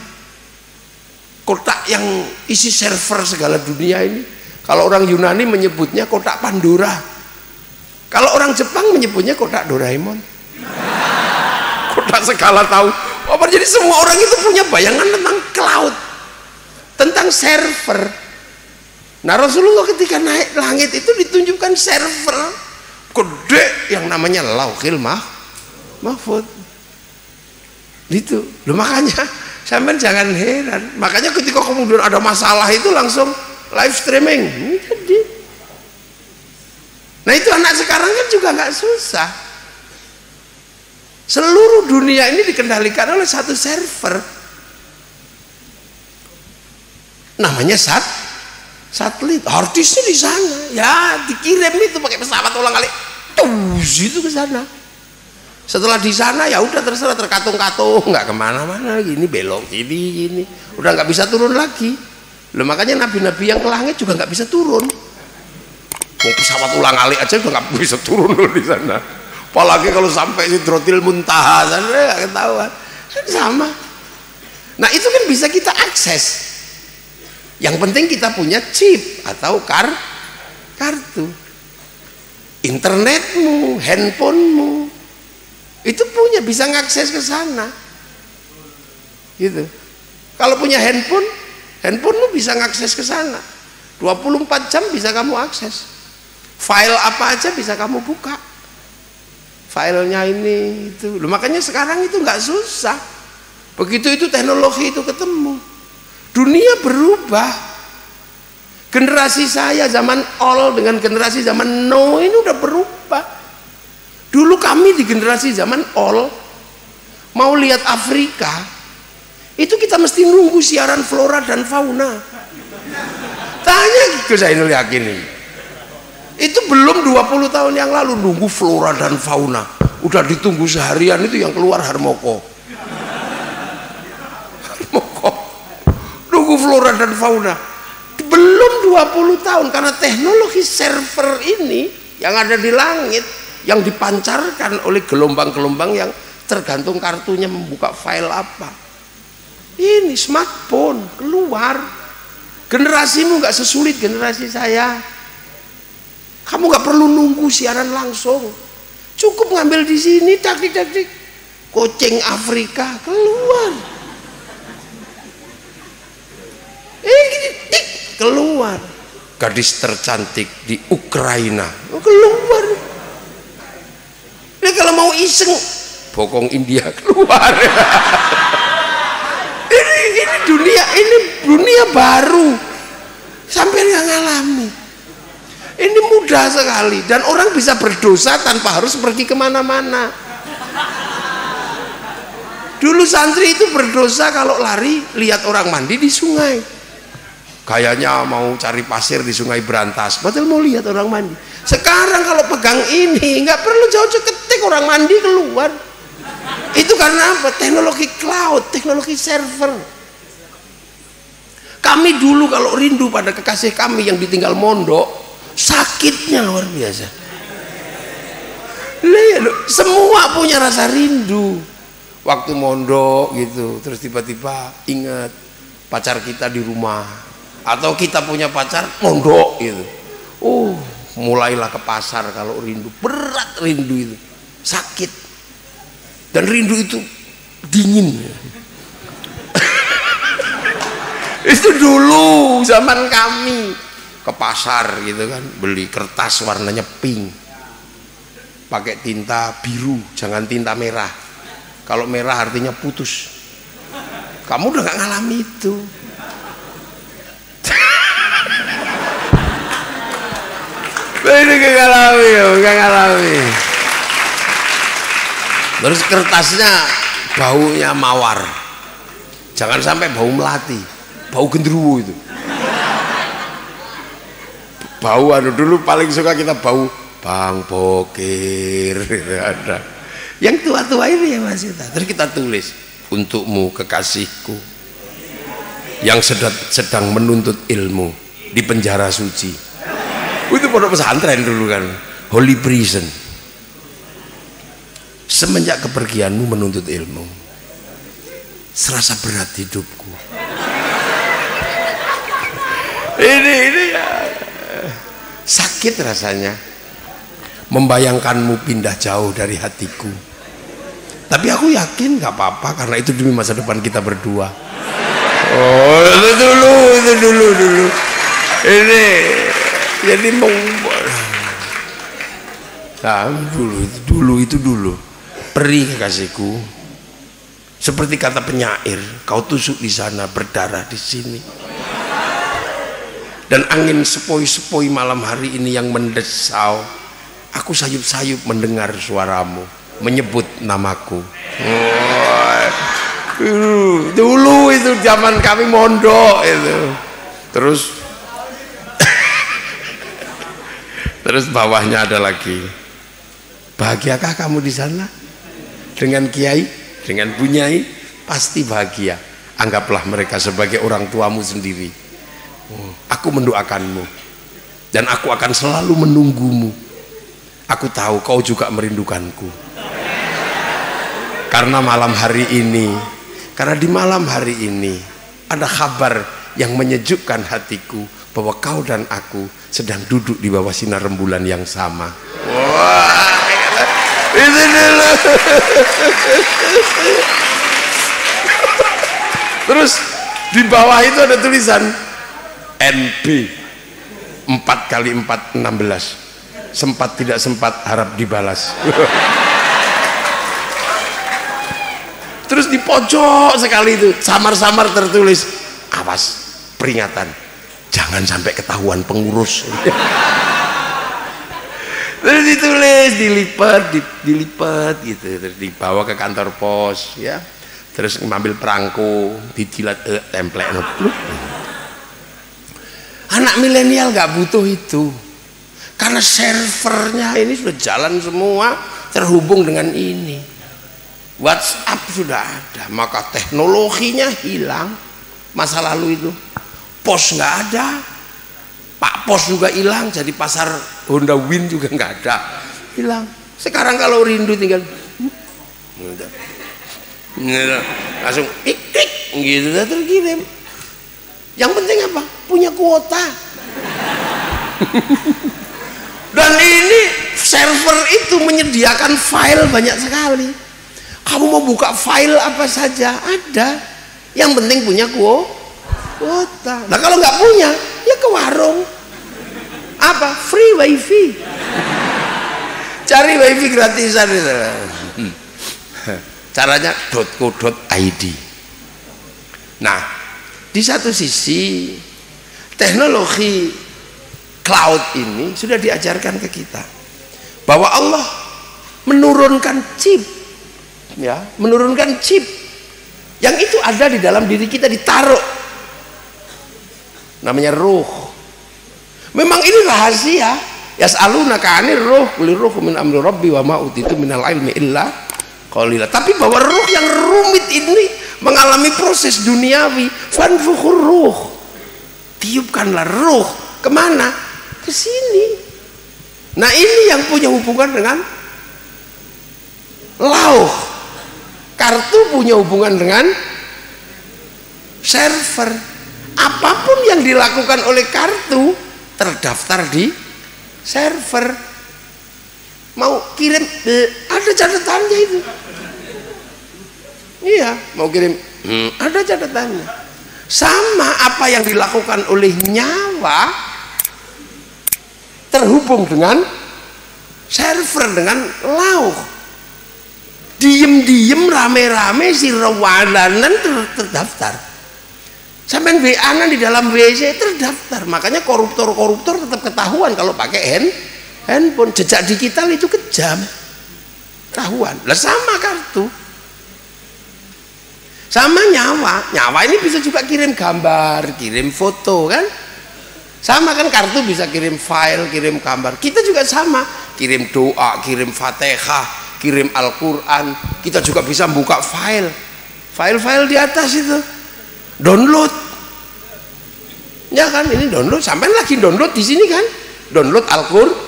kotak yang isi server segala dunia ini. Kalau orang Yunani menyebutnya kotak Pandora. Kalau orang Jepang menyebutnya kotak Doraemon. Kotak segala tahu. Oh, jadi semua orang itu punya bayangan tentang cloud, tentang server. Nah Rasulullah ketika naik langit itu ditunjukkan server gede yang namanya Lauhil Mahfuz. Itu loh, makanya sampean jangan heran. Makanya ketika kemudian ada masalah itu langsung live streaming. Jadi, nah itu anak sekarang kan juga nggak susah. Seluruh dunia ini dikendalikan oleh satu server. Namanya satelit. Harddisknya di sana. Ya dikirim itu pakai pesawat ulang kali. Itu ke sana. Setelah di sana ya udah terserah terkatung-katung, nggak kemana-mana, gini belok gini, udah nggak bisa turun lagi. Loh, makanya nabi-nabi yang ke langit juga nggak bisa turun. Mau pesawat ulang-alik aja udah nggak bisa turun loh di sana. Apalagi kalau sampai Sidratil Muntaha, sana nggak ketahuan. Kan sama. Nah itu kan bisa kita akses. Yang penting kita punya chip atau kartu. Internetmu, handphonemu, itu punya, bisa ngakses ke sana. Gitu. Kalau punya handphonemu bisa ngakses ke sana. 24 jam bisa kamu akses. File apa aja bisa kamu buka. Filenya ini itu. Loh, makanya sekarang itu nggak susah. Begitu itu teknologi itu ketemu, dunia berubah. Generasi saya zaman Ol dengan generasi zaman No ini udah berubah. Dulu kami di generasi zaman Ol mau lihat Afrika itu kita mesti nunggu siaran flora dan fauna. Tanya ke Zainul Yakin ini. Itu belum 20 tahun yang lalu nunggu flora dan fauna. Udah ditunggu seharian itu yang keluar Harmoko. Nunggu flora dan fauna. Belum 20 tahun karena teknologi server ini yang ada di langit yang dipancarkan oleh gelombang-gelombang yang tergantung kartunya membuka file apa. Ini smartphone keluar. Generasimu nggak sesulit generasi saya. Kamu nggak perlu nunggu siaran langsung. Cukup ngambil di sini, dak-dik. Kucing Afrika keluar. Gini, tik, keluar. gadis tercantik di Ukraina. Keluar. Ini kalau mau iseng, bokong India keluar. ini dunia baru. Sampai yang ngalami. Ini mudah sekali dan orang bisa berdosa tanpa harus pergi kemana-mana. Dulu santri itu berdosa kalau lari lihat orang mandi di sungai. Kayaknya mau cari pasir di Sungai Berantas, padahal mau lihat orang mandi. Sekarang kalau pegang ini nggak perlu jauh-jauh, ketik orang mandi keluar. Itu karena apa? Teknologi cloud, teknologi server. Kami dulu kalau rindu pada kekasih kami yang ditinggal mondok, sakitnya luar biasa. Semua punya rasa rindu waktu mondok gitu, terus tiba-tiba ingat pacar kita di rumah. Atau kita punya pacar mondok gitu, mulailah ke pasar kalau rindu, berat rindu itu, sakit, dan rindu itu dingin. Itu dulu zaman kami ke pasar gitu kan, beli kertas warnanya pink, pakai tinta biru, jangan tinta merah. Kalau merah artinya putus. Kamu udah gak ngalami itu. Ini gak ngalami. Terus kertasnya baunya mawar, jangan sampai bau melati, bau genderuwo itu. Bau dulu paling suka kita bau Bang Bokir. Ada yang tua-tua ini ya Mas Ita. Terus kita tulis, untukmu kekasihku yang sedang menuntut ilmu di penjara suci. Itu pondok pesantren dulu kan, Holy Prison. Semenjak kepergianmu menuntut ilmu, serasa berat hidupku. Ini ya, sakit rasanya membayangkanmu pindah jauh dari hatiku. Tapi aku yakin gak apa-apa karena itu demi masa depan kita berdua. Oh, itu dulu. Ini jadi mau dulu perih kekasihku, seperti kata penyair, kau tusuk di sana berdarah di sini. Dan angin sepoi-sepoi malam hari ini yang mendesau, aku sayup-sayup mendengar suaramu menyebut namaku. Dulu itu zaman kami mondok itu. Terus bawahnya ada lagi, bahagiakah kamu di sana dengan kiai, dengan bunyai? Pasti bahagia. Anggaplah mereka sebagai orang tuamu sendiri. Aku mendoakanmu dan aku akan selalu menunggumu. Aku tahu kau juga merindukanku. Karena di malam hari ini ada kabar yang menyejukkan hatiku bahwa kau dan aku sedang duduk di bawah sinar rembulan yang sama. Wah, itu dulu. Terus di bawah itu ada tulisan NB 4x4 16. Sempat tidak sempat harap dibalas. Terus di pojok sekali itu samar-samar tertulis, awas, peringatan, jangan sampai ketahuan pengurus. Terus ditulis, dilipat gitu, terus dibawa ke kantor pos, ya. Terus ngambil perangko, dijilat, template. Anak milenial nggak butuh itu, karena servernya ini sudah jalan semua, terhubung dengan ini. WhatsApp sudah ada, maka teknologinya hilang. Masa lalu itu pos nggak ada, Pak Pos juga hilang, jadi pasar Honda Win juga nggak ada, hilang. Sekarang kalau rindu tinggal langsung klik gitu, udah terkirim. Yang penting apa? Punya kuota. Dan ini server itu menyediakan file banyak sekali. Kamu mau buka file apa saja ada, yang penting punya kuota. Nah kalau nggak punya, ya ke warung. apa? Free wifi. Cari wifi gratisan itu. Caranya .co.id. Nah, di satu sisi teknologi cloud ini sudah diajarkan ke kita bahwa Allah menurunkan chip, ya, menurunkan chip yang itu ada di dalam diri kita, ditaruh, namanya ruh. Memang ini rahasia. Yas'alunaka 'anir ruh, qul ruhu min amri rabbi wa ma utitu minal ilmi illa qalila. Tapi bahwa ruh yang rumit ini mengalami proses duniawi, fanfukhur ruh, tiupkanlah ruh. Kemana? Ke sini. Nah, ini yang punya hubungan dengan lauh. Kartu punya hubungan dengan server. Apapun yang dilakukan oleh kartu terdaftar di server. Mau kirim, ada catatannya itu. Iya, mau kirim, ada catatannya. Sama apa yang dilakukan oleh nyawa terhubung dengan server, dengan lauh. Diem-diem rame-rame si rewalanan terdaftar. Sampai WA-an di dalam WC terdaftar. Makanya koruptor-koruptor tetap ketahuan kalau pakai handphone. Jejak digital itu kejam, ketahuan. Lah sama kartu, sama nyawa. Nyawa ini bisa juga kirim gambar, kirim foto kan. Sama kan, kartu bisa kirim file, kirim gambar. Kita juga sama, kirim doa, kirim Fatihah, kirim Al-Quran. Kita juga bisa buka file di atas itu, download, ya kan, ini download. Sampai lagi download di sini kan, download Al-Quran.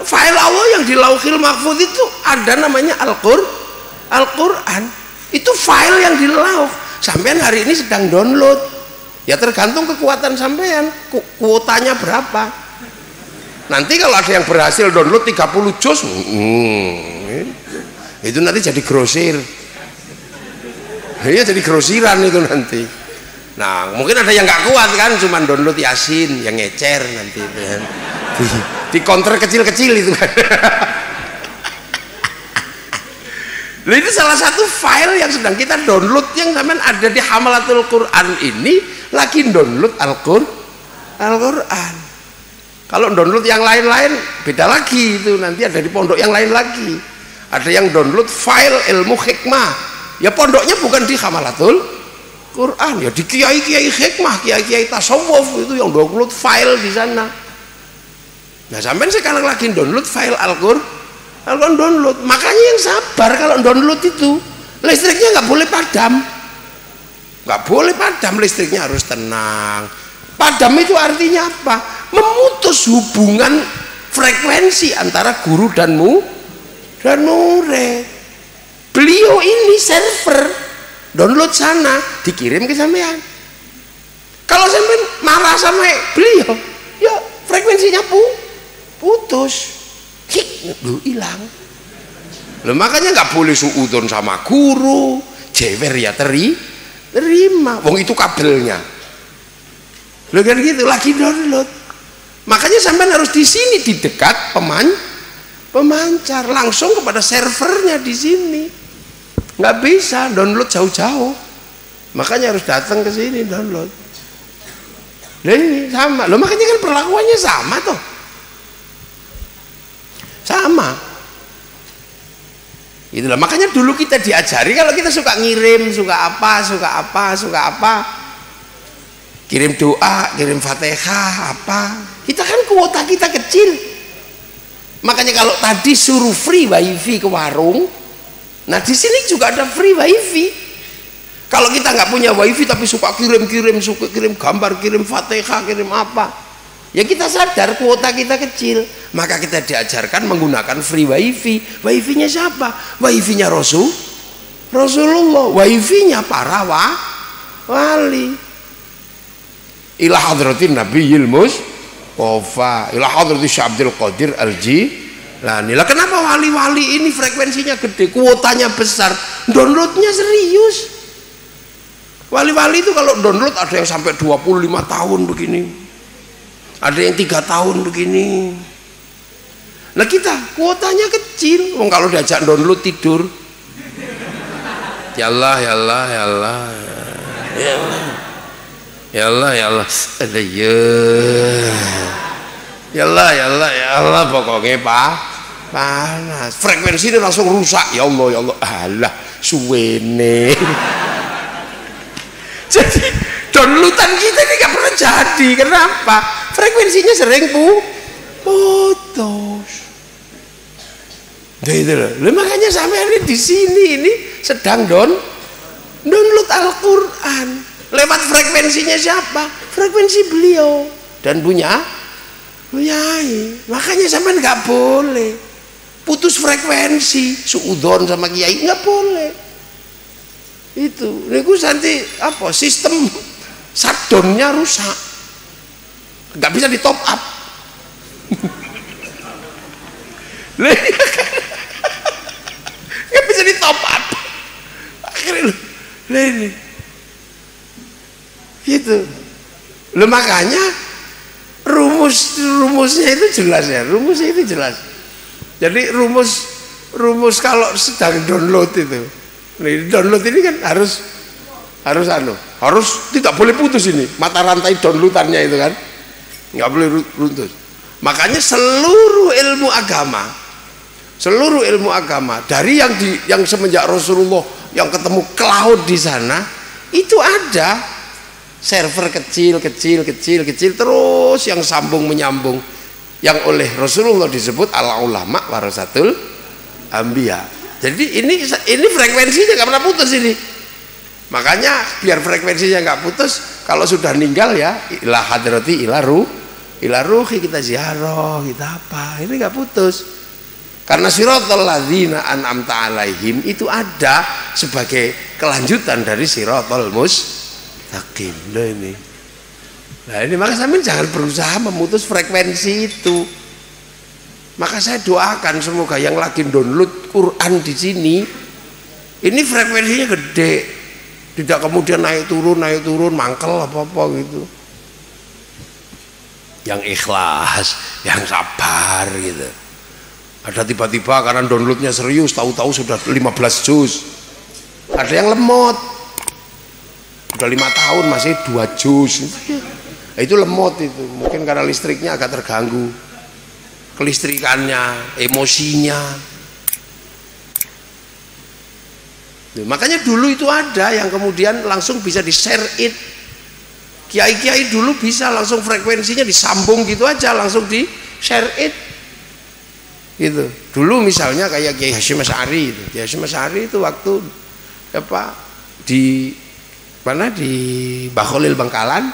File Allah yang di Lauhil Mahfuz itu ada namanya Al-Quran. Itu file yang di lauh. Sampean hari ini sedang download, ya tergantung kekuatan sampean, kuotanya berapa. Nanti kalau ada yang berhasil download 30 juz, itu nanti jadi grosir. Iya, jadi grosiran itu nanti. Nah, mungkin ada yang nggak kuat kan, cuman download Yasin yang ngecer nanti itu kan. Di counter kecil-kecil itu kan. Nah, itu salah satu file yang sedang kita download, yang sampean ada di Hamalatul Quran ini lagi download Al-Quran. Kalau download yang lain-lain beda lagi, itu nanti ada di pondok yang lain lagi. Ada yang download file ilmu hikmah, ya pondoknya bukan di Hamalatul Quran, ya di kiai-kiai hikmah, kiai-kiai tasawuf, itu yang download file di sana. Nah, sampai sekarang lagi download file Al-Quran download. Makanya yang sabar kalau download itu, listriknya nggak boleh padam, nggak boleh padam, listriknya harus tenang. Padam itu artinya apa? Memutus hubungan frekuensi antara guru dan murid. Beliau ini server, download sana, dikirim ke sampean. Kalau sampean marah sama beliau, ya frekuensinya putus, hilang. Loh, makanya nggak boleh suudon sama guru, jewer ya terima. Wong itu kabelnya. Loh kan gitu, lagi download. Makanya sampean harus di sini, di dekat pemancar, langsung kepada servernya di sini. Nggak bisa download jauh-jauh. Makanya harus datang ke sini download. Nah, ini sama. Loh, makanya kan perlakuannya sama toh. Sama. Itulah makanya dulu kita diajari kalau kita suka ngirim, suka apa, kirim doa, kirim Fatihah apa. Kita kan kuota kita kecil. Makanya kalau tadi suruh free wifi ke warung, nah di sini juga ada free wifi. Kalau kita nggak punya wifi tapi suka kirim gambar, kirim Fatihah, kirim apa, ya kita sadar kuota kita kecil, maka kita diajarkan menggunakan free wifi. Wifi-nya siapa? Wifi-nya Rasulullah, wifi-nya para wali. Ila hadratin nabiyil mustofa, ila hadratin Syabdul Qadir Al-Jilani. Lah kenapa wali-wali ini frekuensinya gede, kuotanya besar, downloadnya serius? Wali-wali itu kalau download ada yang sampai 25 tahun begini. Ada yang 3 tahun begini. Nah kita kuotanya kecil. Kalau diajak download tidur. Ya Allah, ya Allah, ya Allah, ya Allah, ya Allah, ya Allah, ada ya, ya Allah, ya Allah, ya Allah, pokoknya panas. Frekuensi itu langsung rusak. Ya Allah, ya Allah, alah, suwene. Jadi downloadan kita ini gak pernah jadi. Kenapa? Frekuensinya sering putus. Gitu loh. Makanya sampai di sini ini sedang download Al-Quran. Lewat frekuensinya siapa? Frekuensi beliau dan Kiai. Makanya sampai nggak boleh putus frekuensi, suudon sama Kiai nggak boleh. Itu, niku nanti apa? Sistem shutdownnya rusak, nggak bisa di top up. Nggak bisa di top up. Akhirnya ini gitu. Makanya rumusnya itu jelas ya. Rumusnya itu jelas. Jadi rumus kalau sedang download itu, download ini kan harus tidak boleh putus ini mata rantai downloadannya itu kan, nggak boleh putus. Makanya seluruh ilmu agama dari yang semenjak Rasulullah yang ketemu cloud di sana itu ada server kecil terus yang sambung menyambung yang oleh Rasulullah disebut al ulama warasatul anbiya. Jadi ini frekuensinya nggak pernah putus ini. Makanya biar frekuensinya nggak putus, kalau sudah meninggal ya ila hadrati ila ruhi kita ziarah, kita apa, ini nggak putus. Karena siratal ladzina an'amta alaihim itu ada sebagai kelanjutan dari siratal mustaqim. Nah ini maka sampean jangan berusaha memutus frekuensi itu. Maka saya doakan semoga yang lagi download Quran di sini ini frekuensinya gede, tidak kemudian naik turun mangkel apa gitu. Yang ikhlas, yang sabar gitu. Ada tiba-tiba karena downloadnya serius, tahu-tahu sudah 15 juz. Ada yang lemot, udah 5 tahun masih 2 juz. Itu lemot itu, mungkin karena listriknya agak terganggu, kelistrikannya, emosinya. Makanya dulu itu ada yang kemudian langsung bisa di-share it. Kiai-kiai dulu bisa langsung frekuensinya disambung gitu aja, langsung di-share it. Gitu. Dulu misalnya kayak Kiai Hasyim Asy'ari itu. Kiai Hasyim Asy'ari itu waktu apa di mana di Bakholil Bangkalan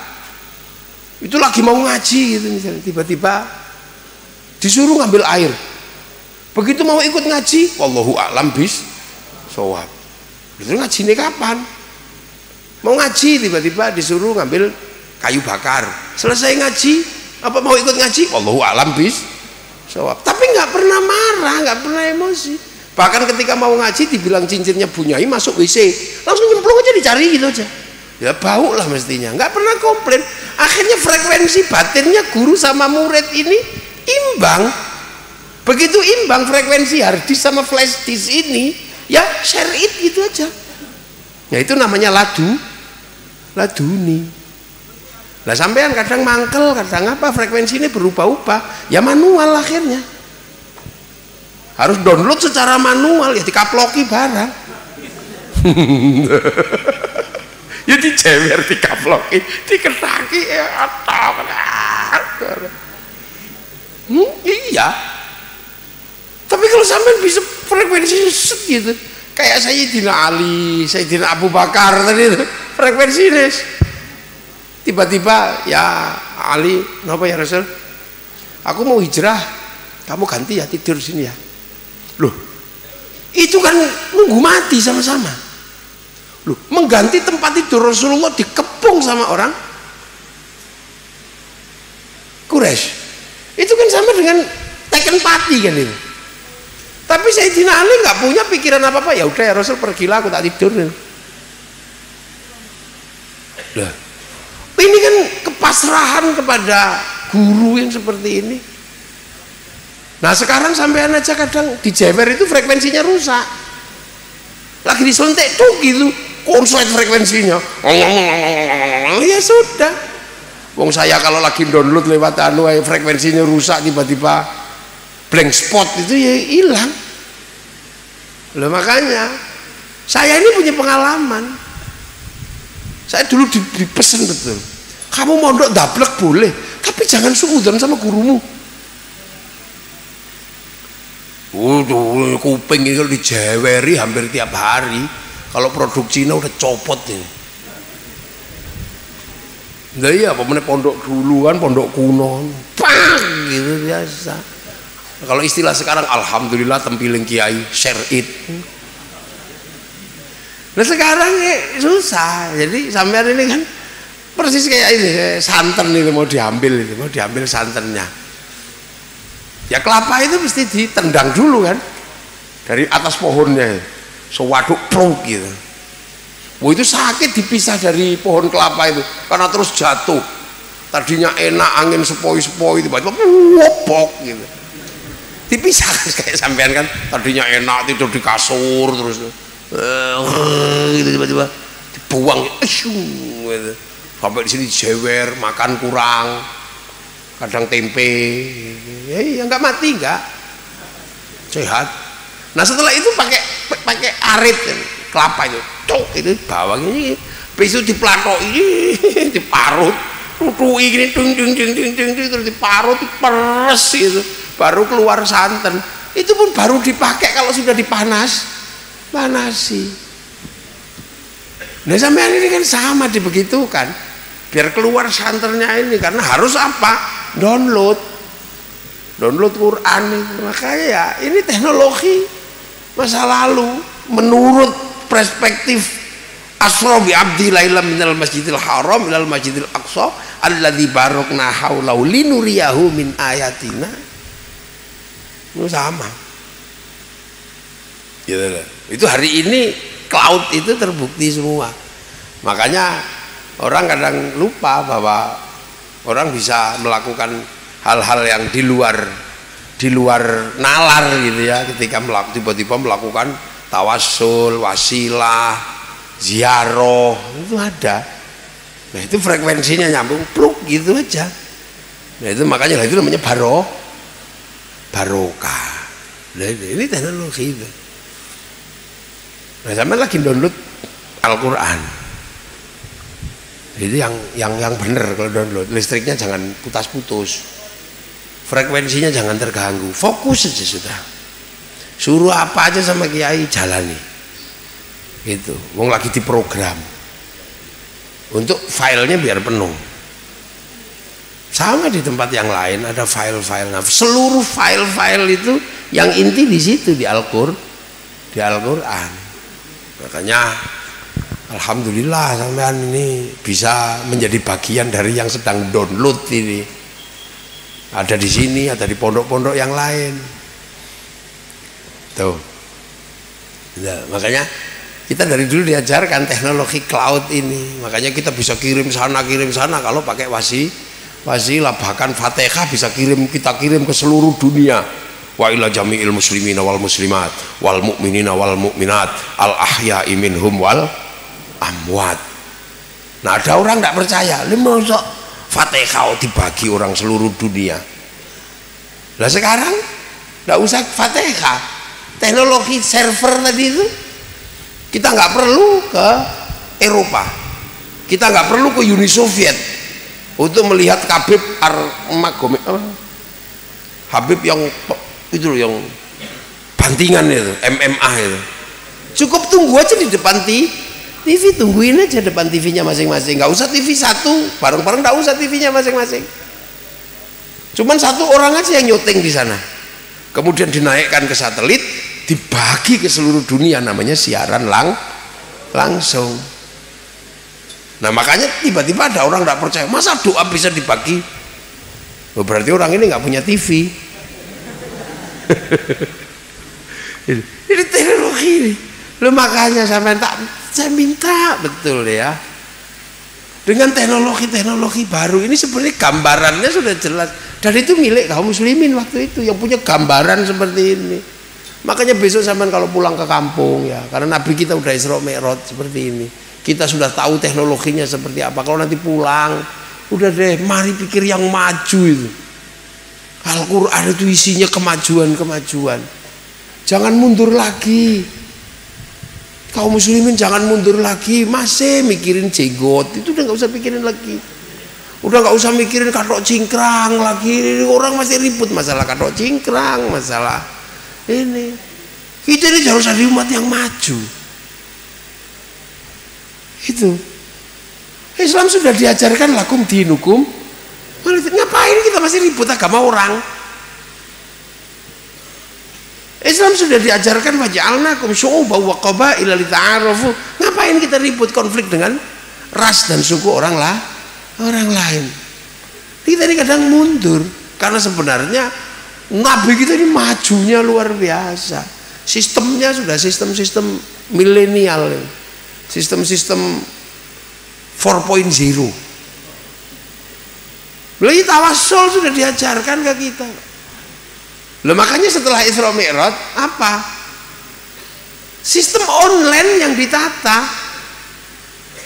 itu lagi mau ngaji gitu misalnya, tiba-tiba disuruh ngambil air. Begitu mau ikut ngaji, wallahu a'lam shawab. Itu ngajinya kapan? Mau ngaji tiba-tiba disuruh ngambil kayu bakar. Selesai ngaji, apa mau ikut ngaji? Wallahu a'lam shawab. Tapi nggak pernah marah, nggak pernah emosi. Bahkan ketika mau ngaji dibilang cincinnya bunyai masuk WC, langsung nyemplung aja dicari gitu aja. Ya bau lah mestinya, nggak pernah komplain. Akhirnya frekuensi batinnya guru sama murid ini imbang. Begitu imbang frekuensi hard disk sama flash disk ini, ya share it gitu aja. Ya itu namanya laduni. Lah sampean kadang mangkel, kadang apa, frekuensi ini berubah-ubah, ya manual akhirnya. Harus download secara manual, ya dikaploki barang. Ya dijewer, dikaploki, diketaki, iya. Tapi kalau sampean bisa frekuensi set gitu, kayak Sayyidina Ali, Sayyidina Abu Bakar tadi itu, frekuensi ini. Tiba-tiba ya Ali, kenapa ya Rasul? Aku mau hijrah, kamu ganti ya tidur sini ya. Loh, itu kan nunggu mati sama-sama. Loh, mengganti tempat tidur Rasulullah dikepung sama orang Quraisy. Itu kan sama dengan teken pati kan itu. Tapi Sayyidina Ali nggak punya pikiran apa-apa, ya udah ya Rasul pergilah, aku tak tidur. Loh, ini kan kepasrahan kepada guru yang seperti ini. Nah sekarang sampean aja kadang di jewer itu frekuensinya rusak, lagi disuntik tuh gitu konslet frekuensinya, ya sudah. Wong saya kalau lagi download lewat frekuensinya rusak, tiba-tiba blank spot itu ya hilang. Loh makanya saya ini punya pengalaman. Saya dulu dipesan betul, kamu mondok dablek boleh, tapi jangan suudzon sama gurumu. Kuping ini kalau dijeweri hampir tiap hari. Kalau produksinya udah copot nih. Nah iya, apa pondok dulu kan, pondok kuno, bang gitu biasa. Kalau istilah sekarang, alhamdulillah tempiling kiai, share it. Nah sekarang susah, jadi sampean ini kan persis kayak ini, santan itu mau diambil santannya. Ya kelapa itu mesti ditendang dulu kan, dari atas pohonnya, sewaduk pluk gitu. Wah itu sakit dipisah dari pohon kelapa itu, karena terus jatuh. Tadinya enak, angin sepoi-sepoi, tiba-tiba wopok gitu. Dipisah kayak sampean kan, tadinya enak tidur di kasur terus. Gitu tiba-tiba dibuang gitu. Sampai di sini jewer, makan kurang, kadang tempe, ya nggak mati nggak, sehat. Nah setelah itu pakai arit kelapa itu bawang ini besok diplatok ini diparut, tutui gini terus diparut, diperes itu, baru keluar santan. Itu pun baru dipakai kalau sudah panasi. Nah sampean ini kan sama dibegitukan, biar keluar santannya ini, karena harus apa? Download Quran itu. Makanya ya ini teknologi masa lalu menurut perspektif asra bi abdi lailam minal masjidil haram ilal masjidil aqsa alladzi barakna haulahu linuriyahu min ayatina. Itu sama gitu loh. Itu hari ini cloud itu terbukti semua. Makanya orang kadang lupa bahwa orang bisa melakukan hal-hal yang di luar nalar gitu ya, ketika tiba-tiba melakukan tawassul, wasilah, ziarah, itu ada. Nah itu frekuensinya nyambung pluk gitu aja. Nah itu makanya itu namanya barokah. Nah, ini teknologi itu. Nah sama lagi download Al-Quran. Itu yang benar kalau download, listriknya jangan putus-putus, frekuensinya jangan terganggu, fokus saja sudah. Suruh apa aja sama kiai jalani. Gitu. Wong lagi diprogram untuk filenya biar penuh. Sama di tempat yang lain ada file-file. Nah, seluruh file-file itu yang inti di situ di Al-Quran. Makanya alhamdulillah sampean ini bisa menjadi bagian dari yang sedang download ini. Ada di sini, ada di pondok-pondok yang lain. Tuh. Nah, makanya kita dari dulu diajarkan teknologi cloud ini. Makanya kita bisa kirim sana kalau pakai wasilah, bahkan Fatihah bisa kita kirim ke seluruh dunia. Wa ila jami'il muslimina wal muslimat wal mu'minina wal mu'minat al ahya'i minhum wal amwat. Nah ada orang tidak percaya, masa Fatihah dibagi orang seluruh dunia. Nah sekarang tidak usah Fatihah, teknologi server tadi itu kita nggak perlu ke Eropa, kita nggak perlu ke Uni Soviet untuk melihat Habib Habib yang itu loh, yang bantingan itu, MMA itu. Cukup tunggu aja di depan TV, tungguin aja depan TV-nya masing-masing. Nggak usah TV satu, bareng-bareng nggak usah TV-nya masing-masing. Cuman satu orang aja yang nyuting di sana. Kemudian dinaikkan ke satelit, dibagi ke seluruh dunia, namanya siaran langsung. Nah makanya tiba-tiba ada orang nggak percaya, masa doa bisa dibagi? Oh, berarti orang ini nggak punya TV. Ini teknologi ini. Lo makanya saya minta betul ya, dengan teknologi baru ini sebenarnya gambarannya sudah jelas, dan itu milik kaum muslimin waktu itu yang punya gambaran seperti ini. Makanya besok sampean kalau pulang ke kampung ya, karena Nabi kita udah Isra Mi'raj seperti ini, kita sudah tahu teknologinya seperti apa. Kalau nanti pulang, udah deh, mari pikir yang maju itu. Al-Quran itu isinya kemajuan. Jangan mundur lagi. Kaum muslimin jangan mundur lagi, masih mikirin jenggot, itu udah nggak usah pikirin lagi. Udah nggak usah mikirin katok cingkrang lagi. Orang masih ribut masalah katok cingkrang, masalah ini. Kita ini harus ada umat yang maju. Itu Islam sudah diajarkan lakum dinukum. Ngapain kita masih ribut agama orang? Islam sudah diajarkan waja'alnakum syu'uban wa qabaila lita'arafu. Ngapain kita ribut konflik dengan ras dan suku orang lain? Kita ini kadang mundur karena sebenarnya Nabi kita ini majunya luar biasa. Sistemnya sudah sistem milenial, sistem 4.0. Beli tawassul sudah diajarkan ke kita. Loh, makanya setelah Isra Mi'raj apa? Sistem online yang ditata.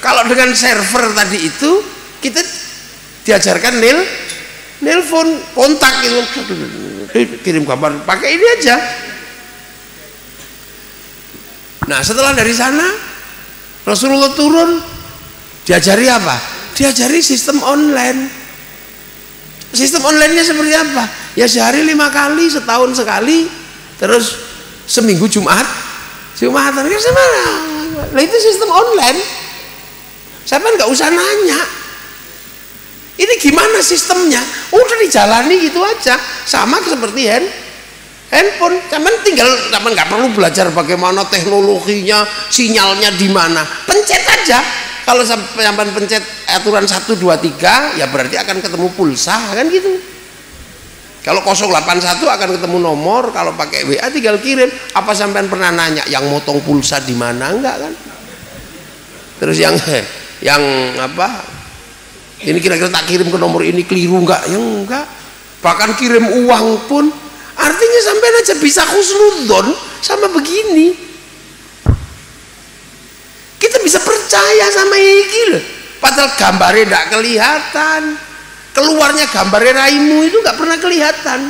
Kalau dengan server tadi itu kita diajarkan nelpon, kontak itu, kirim kabar, pakai ini aja. Nah, setelah dari sana Rasulullah turun, diajari apa? Diajari sistem online. Sistem online-nya seperti apa? Ya sehari 5 kali, setahun sekali, terus seminggu Jumatan kan sama. Nah itu sistem online. Siapa nggak usah nanya. Ini gimana sistemnya? Udah dijalani gitu aja. Sama seperti handphone. Cuman nggak perlu belajar bagaimana teknologinya, sinyalnya di mana. Pencet aja. Kalau sampai pencet aturan 1, 2, 3 ya berarti akan ketemu pulsa kan gitu. Kalau 081 akan ketemu nomor, kalau pakai WA tinggal kirim. Apa sampean pernah nanya yang motong pulsa di mana? Enggak kan? Terus yang apa? Ini kira-kira tak kirim ke nomor ini keliru enggak? Yang enggak. Bahkan kirim uang pun artinya sampean aja bisa husnudzon sama begini. Kita bisa percaya sama iki loh. Padahal gambarnya tidak kelihatan. Keluarnya gambarnya raimu itu nggak pernah kelihatan.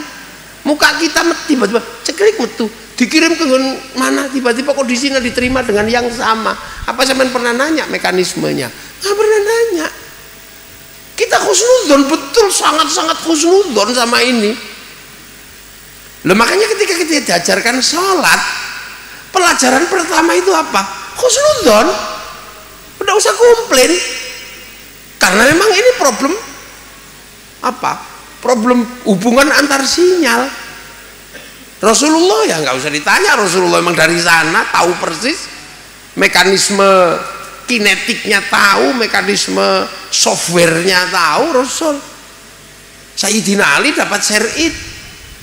Muka kita tiba-tiba cekrik metu. Dikirim ke mana? Tiba-tiba kok di sini diterima dengan yang sama. Apa sampean pernah nanya mekanismenya? Nggak pernah nanya. Kita husnudzon, betul, sangat-sangat husnudzon sama ini. Loh, makanya ketika kita diajarkan sholat, pelajaran pertama itu apa? Husnudzon. Udah usah komplain. Karena memang ini problem apa? Problem hubungan antar sinyal. Rasulullah ya nggak usah ditanya, Rasulullah memang dari sana tahu persis mekanisme kinetiknya, tahu mekanisme softwarenya, tahu Rasul. Sayyidina Ali dapat syar'id.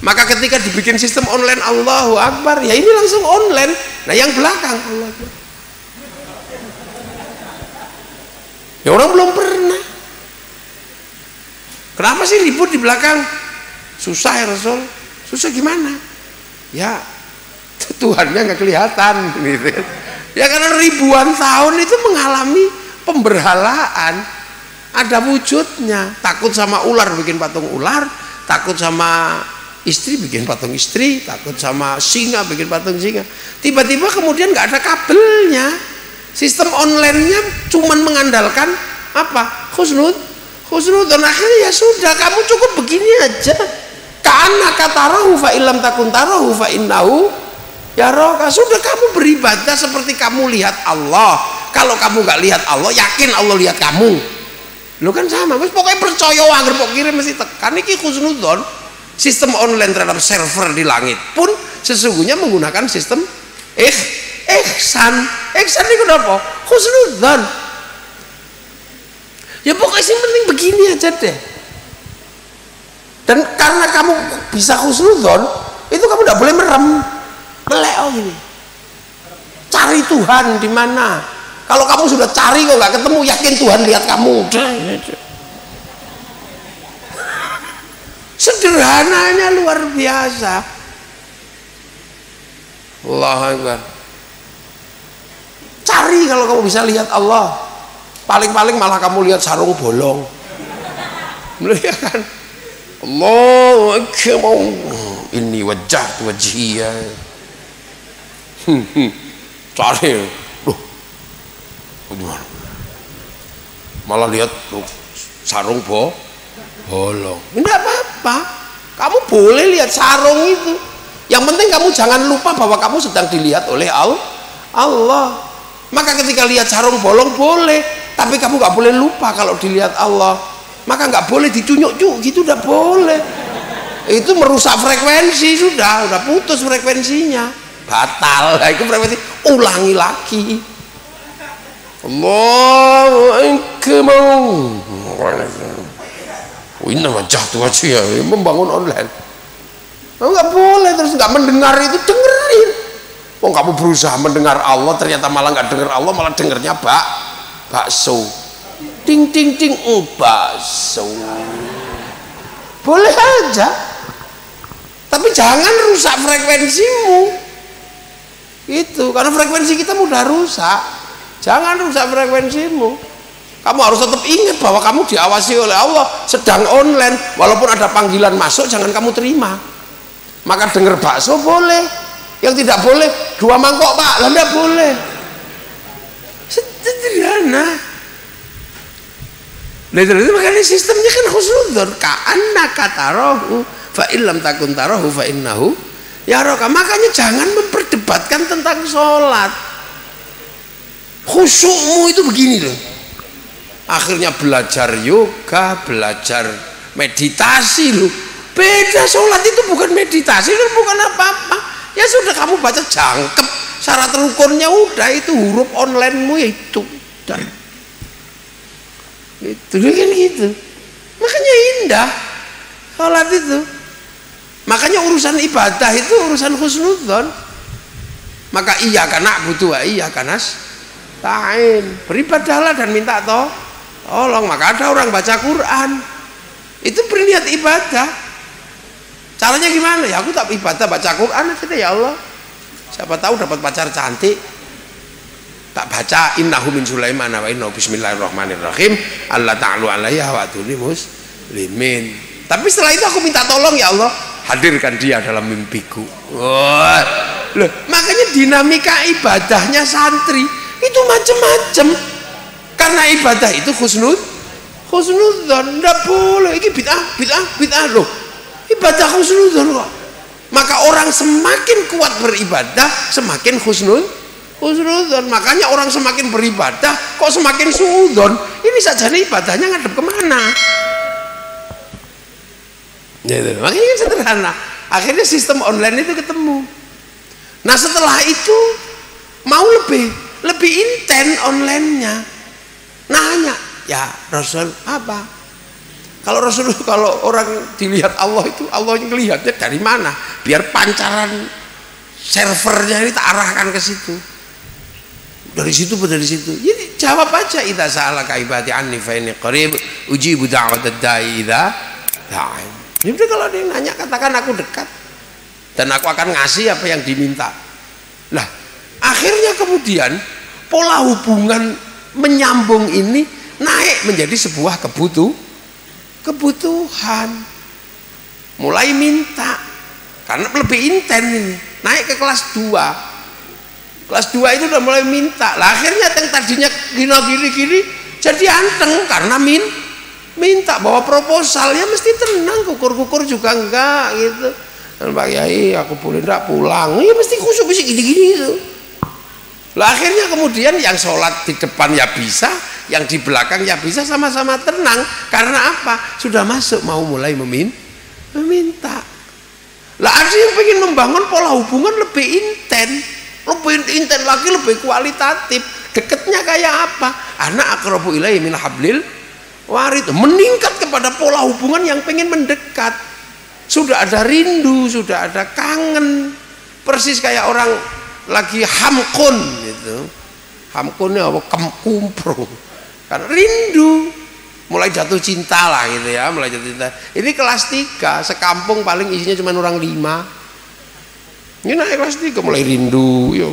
Maka ketika dibikin sistem online, Allahu Akbar, ya ini langsung online. Nah yang belakang Allah Akbar. Ya orang belum pernah. Kenapa sih ribut di belakang? Susah ya Rasul. Susah gimana? Ya Tuhannya nggak kelihatan gitu. Ya karena ribuan tahun itu mengalami pemberhalaan. Ada wujudnya. Takut sama ular bikin patung ular, takut sama istri bikin patung istri, takut sama singa bikin patung singa. Tiba-tiba kemudian nggak ada kabelnya. Sistem online-nya cuman mengandalkan apa? Husnudon. Akhirnya ya sudah, kamu cukup begini aja. Ka'annaka tarahu fa illam takun tarahu fa innahu yaraka. Sudah, kamu beribadah seperti kamu lihat Allah. Kalau kamu nggak lihat Allah, yakin Allah lihat kamu. Lo kan sama, mas pokoknya percaya agar pokok kirim mesti tekan. Ini husnudon. Sistem online terhadap server di langit pun sesungguhnya menggunakan sistem ihsan itu apa? Husnudzon. Ya pokoknya sih penting begini aja deh. Dan karena kamu bisa husnudzon, itu kamu tidak boleh melek gini. Cari Tuhan di mana? Kalau kamu sudah cari kok nggak ketemu, yakin Tuhan lihat kamu. Sederhananya luar biasa. Allahu Akbar. Cari kalau kamu bisa lihat Allah. Paling-paling malah kamu lihat sarung bolong. Ya kan? Allahu Akbar. Inni wajjahtu wajhiya. Cari. Gimana? Malah lihat sarung bolong. Tidak apa-apa. Kamu boleh lihat sarung itu. Yang penting kamu jangan lupa bahwa kamu sedang dilihat oleh Allah. Maka ketika lihat sarung bolong boleh, tapi kamu nggak boleh lupa kalau dilihat Allah. Maka nggak boleh dicunyuk-cunyuk gitu, udah boleh. Itu merusak frekuensi, sudah putus frekuensinya, batal. Nah, itu frekuensi, ulangi lagi. Allahu Akbar. Ini wajjahtu wajhiya, membangun online. Nggak boleh terus nggak mendengar itu, dengerin. Oh, kamu berusaha mendengar Allah ternyata malah nggak dengar Allah, malah dengernya bakso. Ting ting ting, bakso. Boleh aja. Tapi jangan rusak frekuensimu. Itu karena frekuensi kita mudah rusak. Jangan rusak frekuensimu. Kamu harus tetap ingat bahwa kamu diawasi oleh Allah, sedang online. Walaupun ada panggilan masuk, jangan kamu terima. Maka dengar bakso boleh, yang tidak boleh 2 mangkok Pak, lah tidak boleh. Sederhana. Nah itu makanya sistemnya kan husnudzon, ka'annaka tarahu fa illam takun tarahu fa innahu yaraka. Makanya jangan memperdebatkan tentang sholat. Khusyukmu itu begini loh. Akhirnya belajar yoga, belajar meditasi loh. Beda, sholat itu bukan meditasi, itu bukan apa-apa. Ya sudah kamu baca jangkep syarat rukunnya, udah itu huruf onlinemu ya itu. Dan itu kan gitu. Makanya indah sholat itu. Makanya urusan ibadah itu urusan husnudzon. Maka iyyaka na'budu wa iyyaka nasta'in. Beribadahlah dan minta tolong. Maka ada orang baca Quran itu berniat ibadah. Caranya gimana? Ya aku tak ibadah baca Quran aja ya Allah. Siapa tahu dapat pacar cantik. Tak baca innahu min Sulaiman wa innahu bismillahirrahmanirrahim Allah ta'alu alayya wa atuni muslimin. Tapi setelah itu aku minta tolong ya Allah, hadirkan dia dalam mimpiku. Wah. Loh, makanya dinamika ibadahnya santri itu macam-macam. Karena ibadah itu husnudzon, enggak boleh. Ini bid'ah loh. Ibadah husnudzon kok. Maka orang semakin kuat beribadah, semakin husnudzon. Makanya orang semakin beribadah kok semakin suudzon. Ini saja nih ibadahnya ngadep kemana? Gitu. Makanya kan sederhana. Akhirnya sistem online itu ketemu. Nah setelah itu mau lebih intens onlinenya. Nanya, ya Rasul apa? Kalau Rasul, kalau orang dilihat Allah itu, Allah yang melihatnya dari mana? Biar pancaran servernya ini tak arahkan ke situ. Dari situ. Jadi jawab aja, idza sa'alaka ibadi anni fa inni qarib ujibu da'watad da'i idza da'an. Jadi kalau ada yang nanya katakan aku dekat dan aku akan ngasih apa yang diminta. Lah, akhirnya kemudian pola hubungan menyambung ini naik menjadi sebuah kebutuhan. Mulai minta karena lebih intens ini, naik ke kelas 2. Kelas 2 itu udah mulai minta. Lah akhirnya yang tadinya gini jadi anteng karena minta bawa proposal, ya mesti tenang, kukur juga enggak gitu. Dan Pak Yai aku boleh enggak pulang, ya mesti khusyuk bisa gini gitu. Lah akhirnya kemudian yang sholat di depan ya bisa, yang di belakang ya bisa, sama-sama tenang. Karena apa? Sudah masuk mau mulai meminta. Lah ada yang pengen membangun pola hubungan lebih intens lagi, lebih kualitatif. Deketnya kayak apa? Anak aqrabu ilaihi min hablil warid, meningkat kepada pola hubungan yang pengen mendekat. Sudah ada rindu, sudah ada kangen, persis kayak orang lagi hamkun gitu. Hamkune apa kumpro. Karena rindu, mulai jatuh cinta lah gitu ya, mulai jatuh cinta. Ini kelas 3, sekampung paling isinya cuma orang 5. Ini naik kelas 3 mulai rindu, yo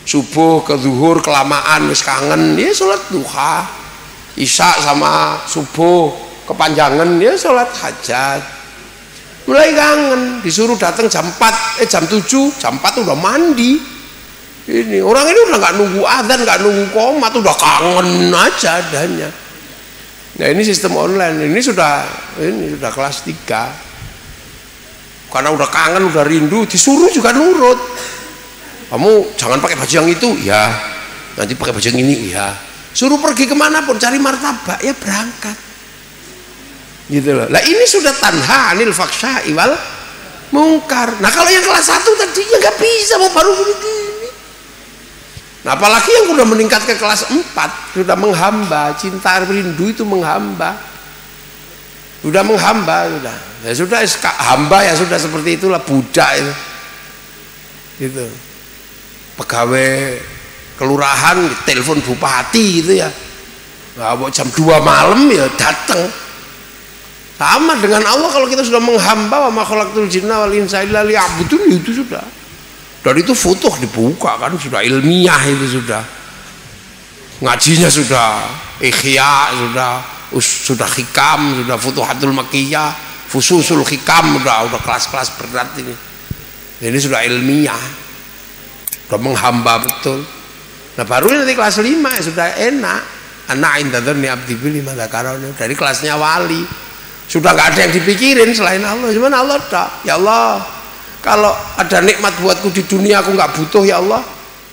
subuh ke zuhur kelamaan wis kangen, ya sholat duha, isya sama subuh kepanjangan, ya sholat hajat. Mulai kangen, disuruh datang jam 4, jam 7, jam 4 udah mandi. Ini orang ini udah nggak nunggu adzan, nggak nunggu qomat, udah kangen aja adanya. Nah ini sistem online, ini sudah kelas 3. Karena udah kangen, udah rindu, disuruh juga nurut. Kamu jangan pakai baju yang itu, ya. Nanti pakai baju yang ini, ya. Suruh pergi kemanapun, cari martabak, ya berangkat. Gitu loh. Lah ini sudah tanha anil faksha wal mungkar. Nah kalau yang kelas 1 tadi ya nggak bisa, mau baru begini. Nah apalagi yang sudah meningkat ke kelas 4, sudah menghamba, cinta rindu itu menghamba. Sudah menghamba, sudah. Ya sudah hamba ya sudah seperti itulah budak itu. Gitu. Pegawai kelurahan telepon bupati gitu ya. Nah, jam 2 malam ya datang. Sama dengan Allah, kalau kita sudah menghamba wa ma khalaqtul jinna wal insa illa liya'budun, itu sudah. Dan itu futuh dibuka kan, sudah ilmiah itu sudah. Ngajinya sudah ikhya, sudah hikam, sudah futuhatul makkiyah, fususul hikam, udah kelas-kelas berat ini. Ini sudah ilmiah. Sudah menghamba betul. Nah baru nanti kelas 5 ya sudah enak. Anak intadzarni abdi bil madzakaroni, dari kelasnya wali. Sudah nggak ada yang dipikirin selain Allah. Cuman Allah tak. Ya Allah, kalau ada nikmat buatku di dunia aku nggak butuh ya Allah,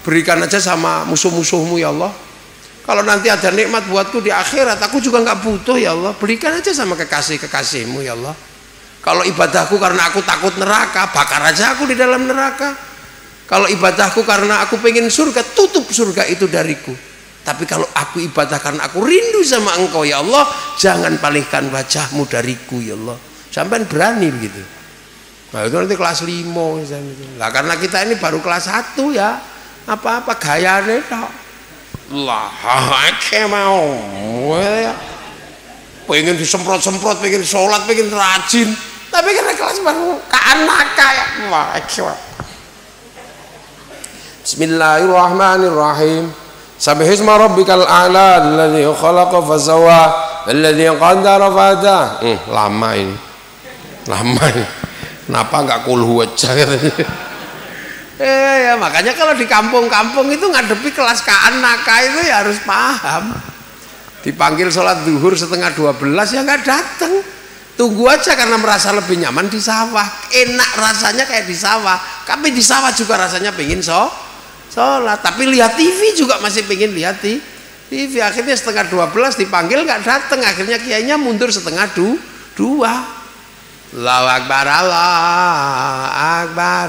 berikan aja sama musuh-musuhmu ya Allah. Kalau nanti ada nikmat buatku di akhirat aku juga nggak butuh ya Allah, berikan aja sama kekasih-kekasihmu ya Allah. Kalau ibadahku karena aku takut neraka, bakar aja aku di dalam neraka. Kalau ibadahku karena aku pengen surga, tutup surga itu dariku. Tapi kalau aku ibadah karena aku rindu sama engkau ya Allah, jangan palingkan wajahmu dariku ya Allah. Sampai berani begitu. Nah itu nanti kelas 5 misalnya. Nah karena kita ini baru kelas 1 ya, apa-apa gayane tok. Lah mau ya. Pengen disemprot-semprot, pengen sholat, pengen rajin. Tapi karena kelas baru anak kayak wah. Bismillahirrahmanirrahim. Sabbihisma rabbikal a'la alladzi khalaqa fasawwa alladzi qaddara fahada. Lama ini. Kenapa enggak kulhu aja katanya. Ya makanya kalau di kampung-kampung itu ngadepi kelas anak itu ya harus paham. Dipanggil sholat zuhur setengah 12 ya nggak datang. Tunggu aja karena merasa lebih nyaman di sawah. Enak rasanya kayak di sawah. Tapi di sawah juga rasanya pengen sholat. Tapi lihat TV juga masih pengen lihat TV. Akhirnya setengah 12 dipanggil nggak datang. Akhirnya kiainya mundur setengah 2. Allahu Akbar, Allahu Akbar.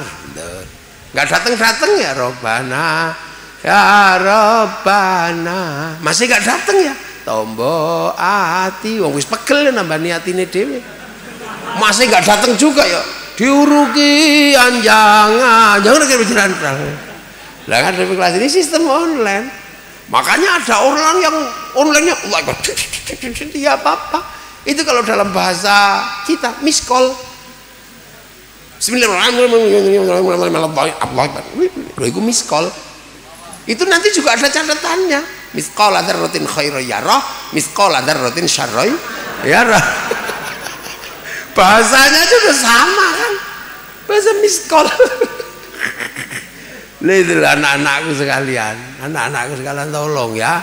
Nggak datang ya Robbana, ya Robbana. Masih nggak datang ya. Tombo ati, wong wis pegel nambah niatine dhewe. Masih nggak datang juga ya. Diuruki anjangan, jangan kayak berjalan. Lah kan di kelas ini sistem online. Makanya ada orang yang online-nya ya apa-apa. Itu kalau dalam bahasa kita miss call. Bismillahirrahmanirrahim. Itu miss call. Itu nanti juga ada catatannya. Misqala dzarratin khairan yarah, misqala dzarratin syarran yarah. Bahasanya itu udah sama kan? Bahasa miskol. Lihat anak-anakku sekalian, tolong ya.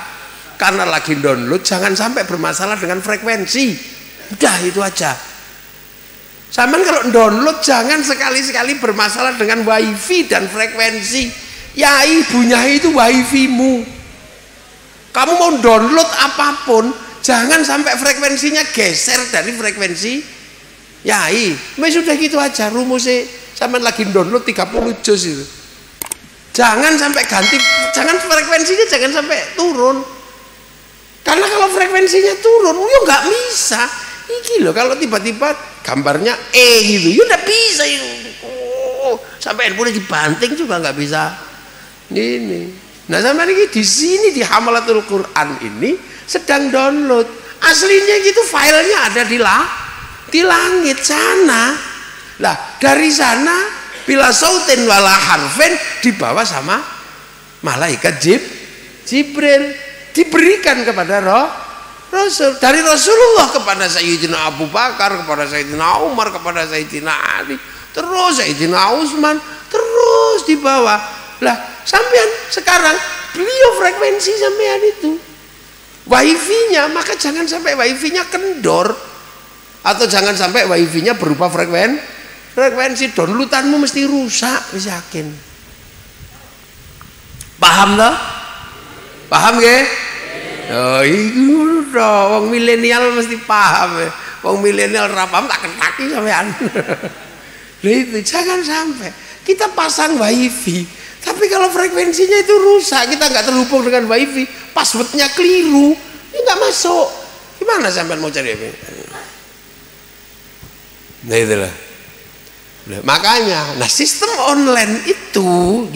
Karena lagi download jangan sampai bermasalah dengan frekuensi. Udah itu aja. Sama kalau download jangan sekali-sekali bermasalah dengan wifi dan frekuensi. Ya ibunya itu wifi-mu. Kamu mau download apapun, jangan sampai frekuensinya geser dari frekuensi yai. Sudah gitu aja rumusnya. Sampai lagi download 30 juz itu. Jangan sampai ganti, jangan frekuensinya jangan sampai turun. Karena kalau frekuensinya turun, ya nggak bisa. Iki loh kalau tiba-tiba gambarnya gitu, ya nggak bisa itu. Sampai handphone dibanting juga nggak bisa. Ini. Nah sampai ini di sini di Hamalatul Quran ini sedang download. Aslinya gitu filenya ada di langit sana. Lah dari sana bila sautin wala harfen dibawa sama malaikat Jibril, diberikan kepada Rasul, dari Rasulullah kepada Sayyidina Abu Bakar, kepada Sayyidina Umar, kepada Sayyidina Ali, terus Sayyidina Utsman, terus dibawa. Lah sampean sekarang beliau frekuensi sampean itu wifi-nya, maka jangan sampai wifi-nya kendor, atau jangan sampai wifi-nya berupa frekuensi downloadanmu mesti rusak, wis yakin. Paham toh? Paham nggih? Oh iku toh wong milenial mesti paham. Wong milenial ra paham tak ketaki sampean. Lha itu jangan sampai kita pasang wifi, tapi kalau frekuensinya itu rusak, kita nggak terhubung dengan wifi, passwordnya keliru, ini nggak masuk. Gimana sampean mau cari wifi? Nah itulah. Makanya, nah sistem online itu,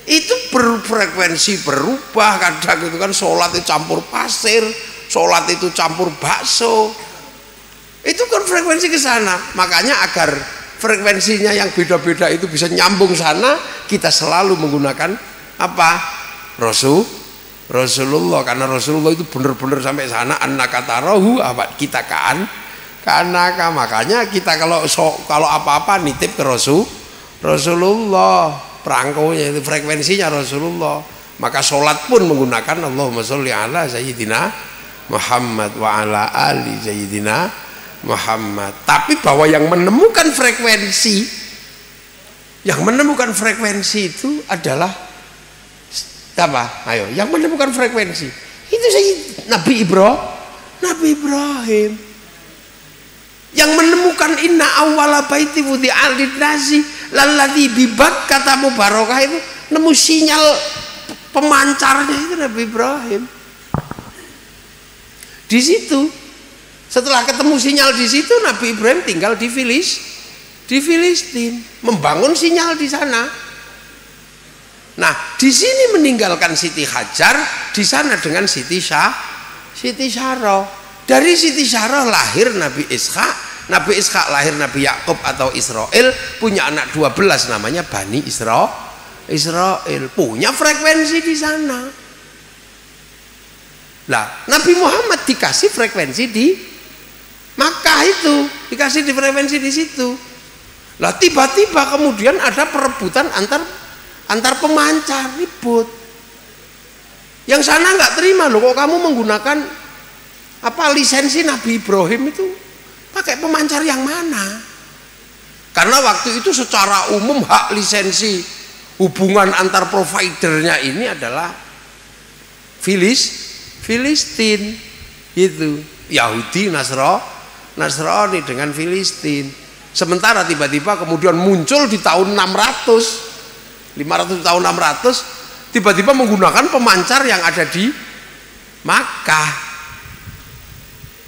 itu berfrekuensi berubah. Kadang itu kan sholat itu campur pasir, sholat itu campur bakso. Itu kan frekuensi ke sana. Makanya agar frekuensinya yang beda-beda itu bisa nyambung sana, kita selalu menggunakan apa? Rasulullah, karena Rasulullah itu benar-benar sampai sana. Annaka tarahu, apa kita kanaka. Makanya kita kalau apa-apa nitip ke Rasulullah, perangkonya itu frekuensinya Rasulullah. Maka sholat pun menggunakan Allahumma sholli ala Sayyidina Muhammad wa ala ali Sayyidina Muhammad. Tapi bahwa yang menemukan frekuensi itu adalah apa? Ayo, yang menemukan frekuensi itu Nabi Ibrahim. Yang menemukan inna awwala baiti wudi'a lin-nasi lalladzi bi Bakkah mubarakah, itu nemu sinyal pemancarnya itu Nabi Ibrahim. Di situ setelah ketemu sinyal di situ, Nabi Ibrahim tinggal di Filistin, membangun sinyal di sana. Nah, di sini meninggalkan Siti Hajar, di sana dengan Siti Syarah. Dari Siti Syarah lahir Nabi Ishak. Nabi Ishak lahir Nabi Yakub atau Israel, punya anak 12 namanya Bani Israel, punya frekuensi di sana. Lah, Nabi Muhammad dikasih frekuensi di Makkah itu, dikasih di frekuensi di situ. Lah tiba-tiba kemudian ada perebutan antar pemancar, ribut. Yang sana nggak terima loh, kok kamu menggunakan apa lisensi Nabi Ibrahim itu pakai pemancar yang mana? Karena waktu itu secara umum hak lisensi hubungan antar providernya ini adalah Filistin, itu Yahudi Nasrani dengan Filistin. Sementara tiba-tiba kemudian muncul di tahun 500 tahun 600 tiba-tiba menggunakan pemancar yang ada di Makkah.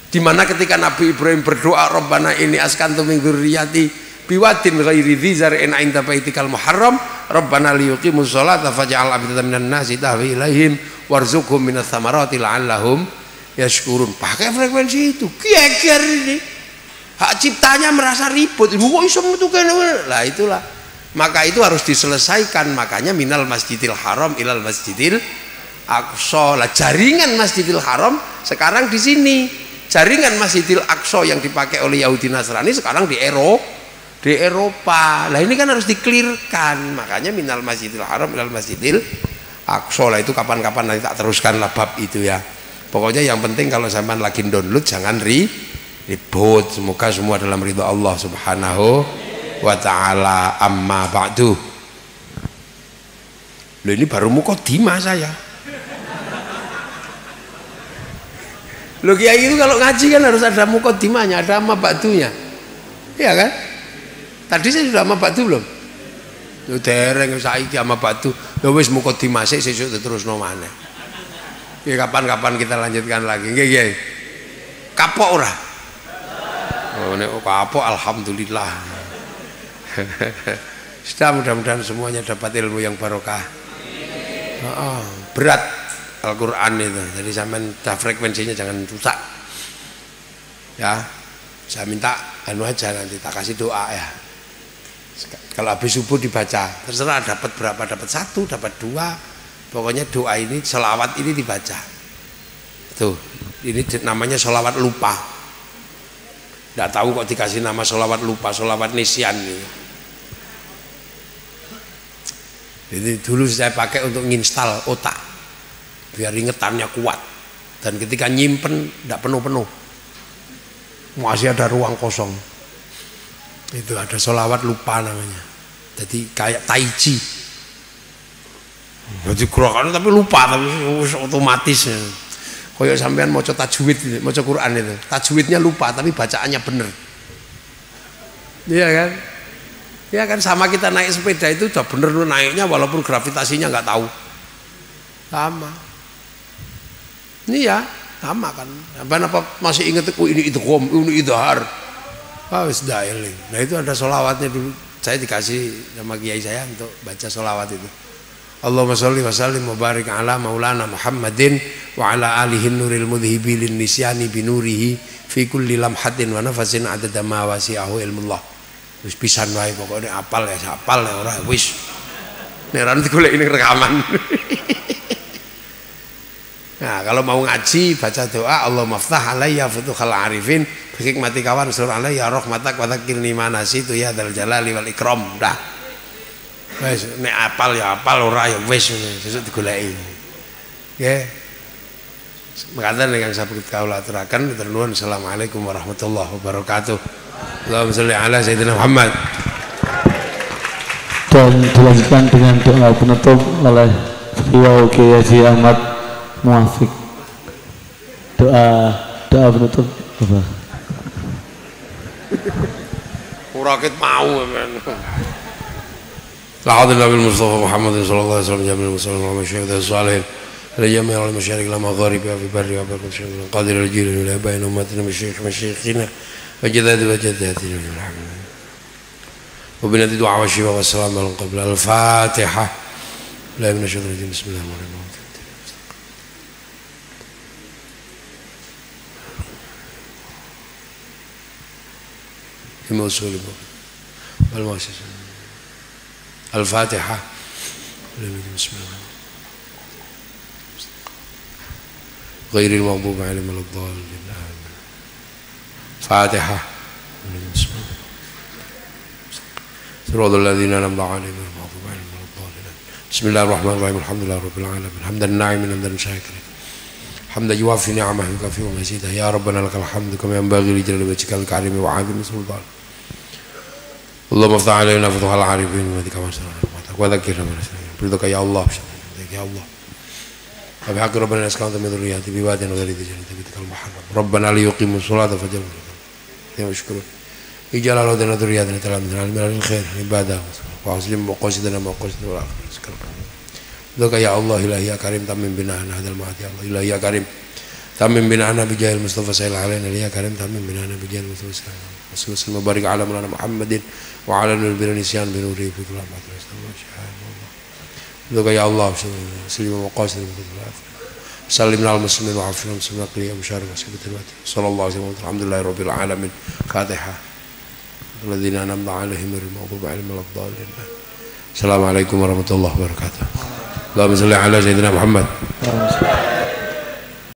Dimana ketika Nabi Ibrahim berdoa, Rabbana ini askantu min dzurriyyati biwadin ghairi dzi zar'in 'inda baitikal muharram Rabbana liyuqimus sholata faj'al afidatan minan nasi tahwi ilaihim warzuqhum minas tsamarati la'allahum yashkurun. Pakai frekuensi itu. Geger ini. Hak ciptanya merasa ribut. Kok iso metu kene? Lah itulah. Maka itu harus diselesaikan. Makanya minal Masjidil Haram ilal Masjidil Aqsa. Lah jaringan Masjidil Haram sekarang di sini. Jaringan Masjidil Aqsa yang dipakai oleh Yahudi Nasrani sekarang di Eropa. Lah ini kan harus diklirkan. Makanya minal Masjidil Haram ilal Masjidil Aqsa. Lah itu kapan-kapan nanti tak teruskan lah bab itu ya. Pokoknya yang penting kalau sampean lagi download jangan ribut. Semoga semua dalam ridha Allah Subhanahu wa taala. Amma ba'du. Loh ini baru mukadimah saya. Loh kiai itu kalau ngaji kan harus ada mukadimahnya, ada amma ba'dunya. Iya kan? Tadi saya sudah amma ba'du belum? Yo dereng saiki amma ba'du. Ya wis mukadimah sesuk terusno maneh. Ya kapan-kapan kita lanjutkan lagi. Nggih, Kiai. Kapok ora? Oh nek kapok alhamdulillah. Sudah mudah-mudahan semuanya dapat ilmu yang barokah. Berat Al-Quran itu. Jadi sampean frekuensinya jangan rusak. Ya, saya minta anu aja nanti tak kasih doa ya. Kalau habis subuh dibaca, terserah dapat berapa, dapat 1, dapat 2. Pokoknya doa ini, selawat ini dibaca. Tuh, ini namanya selawat lupa. Nggak tahu kok dikasih nama selawat lupa, selawat nisyan gitu. Jadi dulu saya pakai untuk nginstal otak, biar ingetannya kuat. Dan ketika nyimpen tidak penuh-penuh, masih ada ruang kosong. Itu ada sholawat lupa namanya. Jadi kayak taiji. Jadi gerakan tapi lupa, tapi otomatis. Kayak sampean maca tajwid, maca Quran itu, tajwidnya lupa tapi bacaannya bener. Iya kan? Ya kan sama kita naik sepeda itu udah bener naiknya walaupun gravitasinya nggak tahu. Sama. Ini ya sama kan. Apa masih inget ini idgham, ini idhar. Wis daeling. Nah itu ada sholawatnya dulu. Saya dikasih sama kiai saya untuk baca sholawat itu. Allahumma sholli wa sallim wa barik ala maulana Muhammadin wa ala alihi nuril mudhibi lin nisyani binurihi fi kulli lamhatin wa nafasin adada ma wasi'ahu ilmullah. Wis pisan wae pokoknya apal ya sapal ya ora wis. Nek ora digolek ini rekaman. Nah, kalau mau ngaji baca doa Allahumma ftah alayya futuhal arifin bi hikmati kawan sur alayya rahmatak wa dzakirni manasitu ya dzal jalali wal ikram. Dah. Wis nek apal ya apal ora ya wis sesuk digoleki. Nggih. Mekaten ingkang saged kawula aturaken nuwun. Assalamualaikum warahmatullahi wabarakatuh. Allahumma sholli ala sayyidina Muhammad. Dan dilanjutkan dengan doa penutup oleh Beliau Kiai Haji Ahmad Muafiq. Doa penutup apa? Ora ket mau men. لعظ الله بالمصطفى محمد صلى الله عليه وسلم جميع المسلمين والمشاهدين الصالحين لجميع المشارق والمغارب في بر وبر قادر الجيل الى بين امتنا مشايخنا وجداد وجداتنا وبنادي دعاء والشفاء والسلام على قبل الفاتحه لا من الشيطان الرجيم بسم الله الرحمن الرحيم الموصول والمؤسسه الفاتحة بسم الله غير المغضوب عليهم ولا الضالين فاتحة بسم الله صراط الذين أنعمت عليهم غير المغضوب عليهم ولا الضالين بسم الله الرحمن الرحيم الحمد لله رب العالمين حمدا ناعما حمدا شاكرا حمدا يوافي نعمه ويكافئ مزيدا يا ربنا لك الحمد كما ينبغي لجلال وجهك الكريم وعظيم سلطانك اللهم افتح علينا فتوح العارفين وبك ما شرعنا وذكرنا من الشيطان برضاك يا الله يا الله وبحق ربنا اسكنت من ذريتي بواد غير ذي جنة بيتك المحرم ربنا ليقيموا الصلاة فجعلنا يا مشكور اجعل اولادنا ذرياتنا تلامذنا على الخير عباده واسلم مقاصدنا مقاصد والاخره برضاك يا الله الهي يا كريم تمم بناءنا هذا المعاد يا الله الهي يا كريم تمم بناءنا بجاه المصطفى سهل علينا يا كريم تمم بناءنا بجاه المصطفى سهل علينا وسلم وبارك على مولانا محمد وعلى نور النسيان بنوره في كل ما الله يا الله سلم وقاصد سلمنا على المسلمين وعافنا مسلمين قليلا مشارك وسيبة الوقت صلى الله عليه وسلم الحمد لله رب العالمين فاتحة الذين أنعمت عليهم غير المغضوب عليهم ولا الضالين السلام عليكم ورحمة الله وبركاته اللهم صل على سيدنا محمد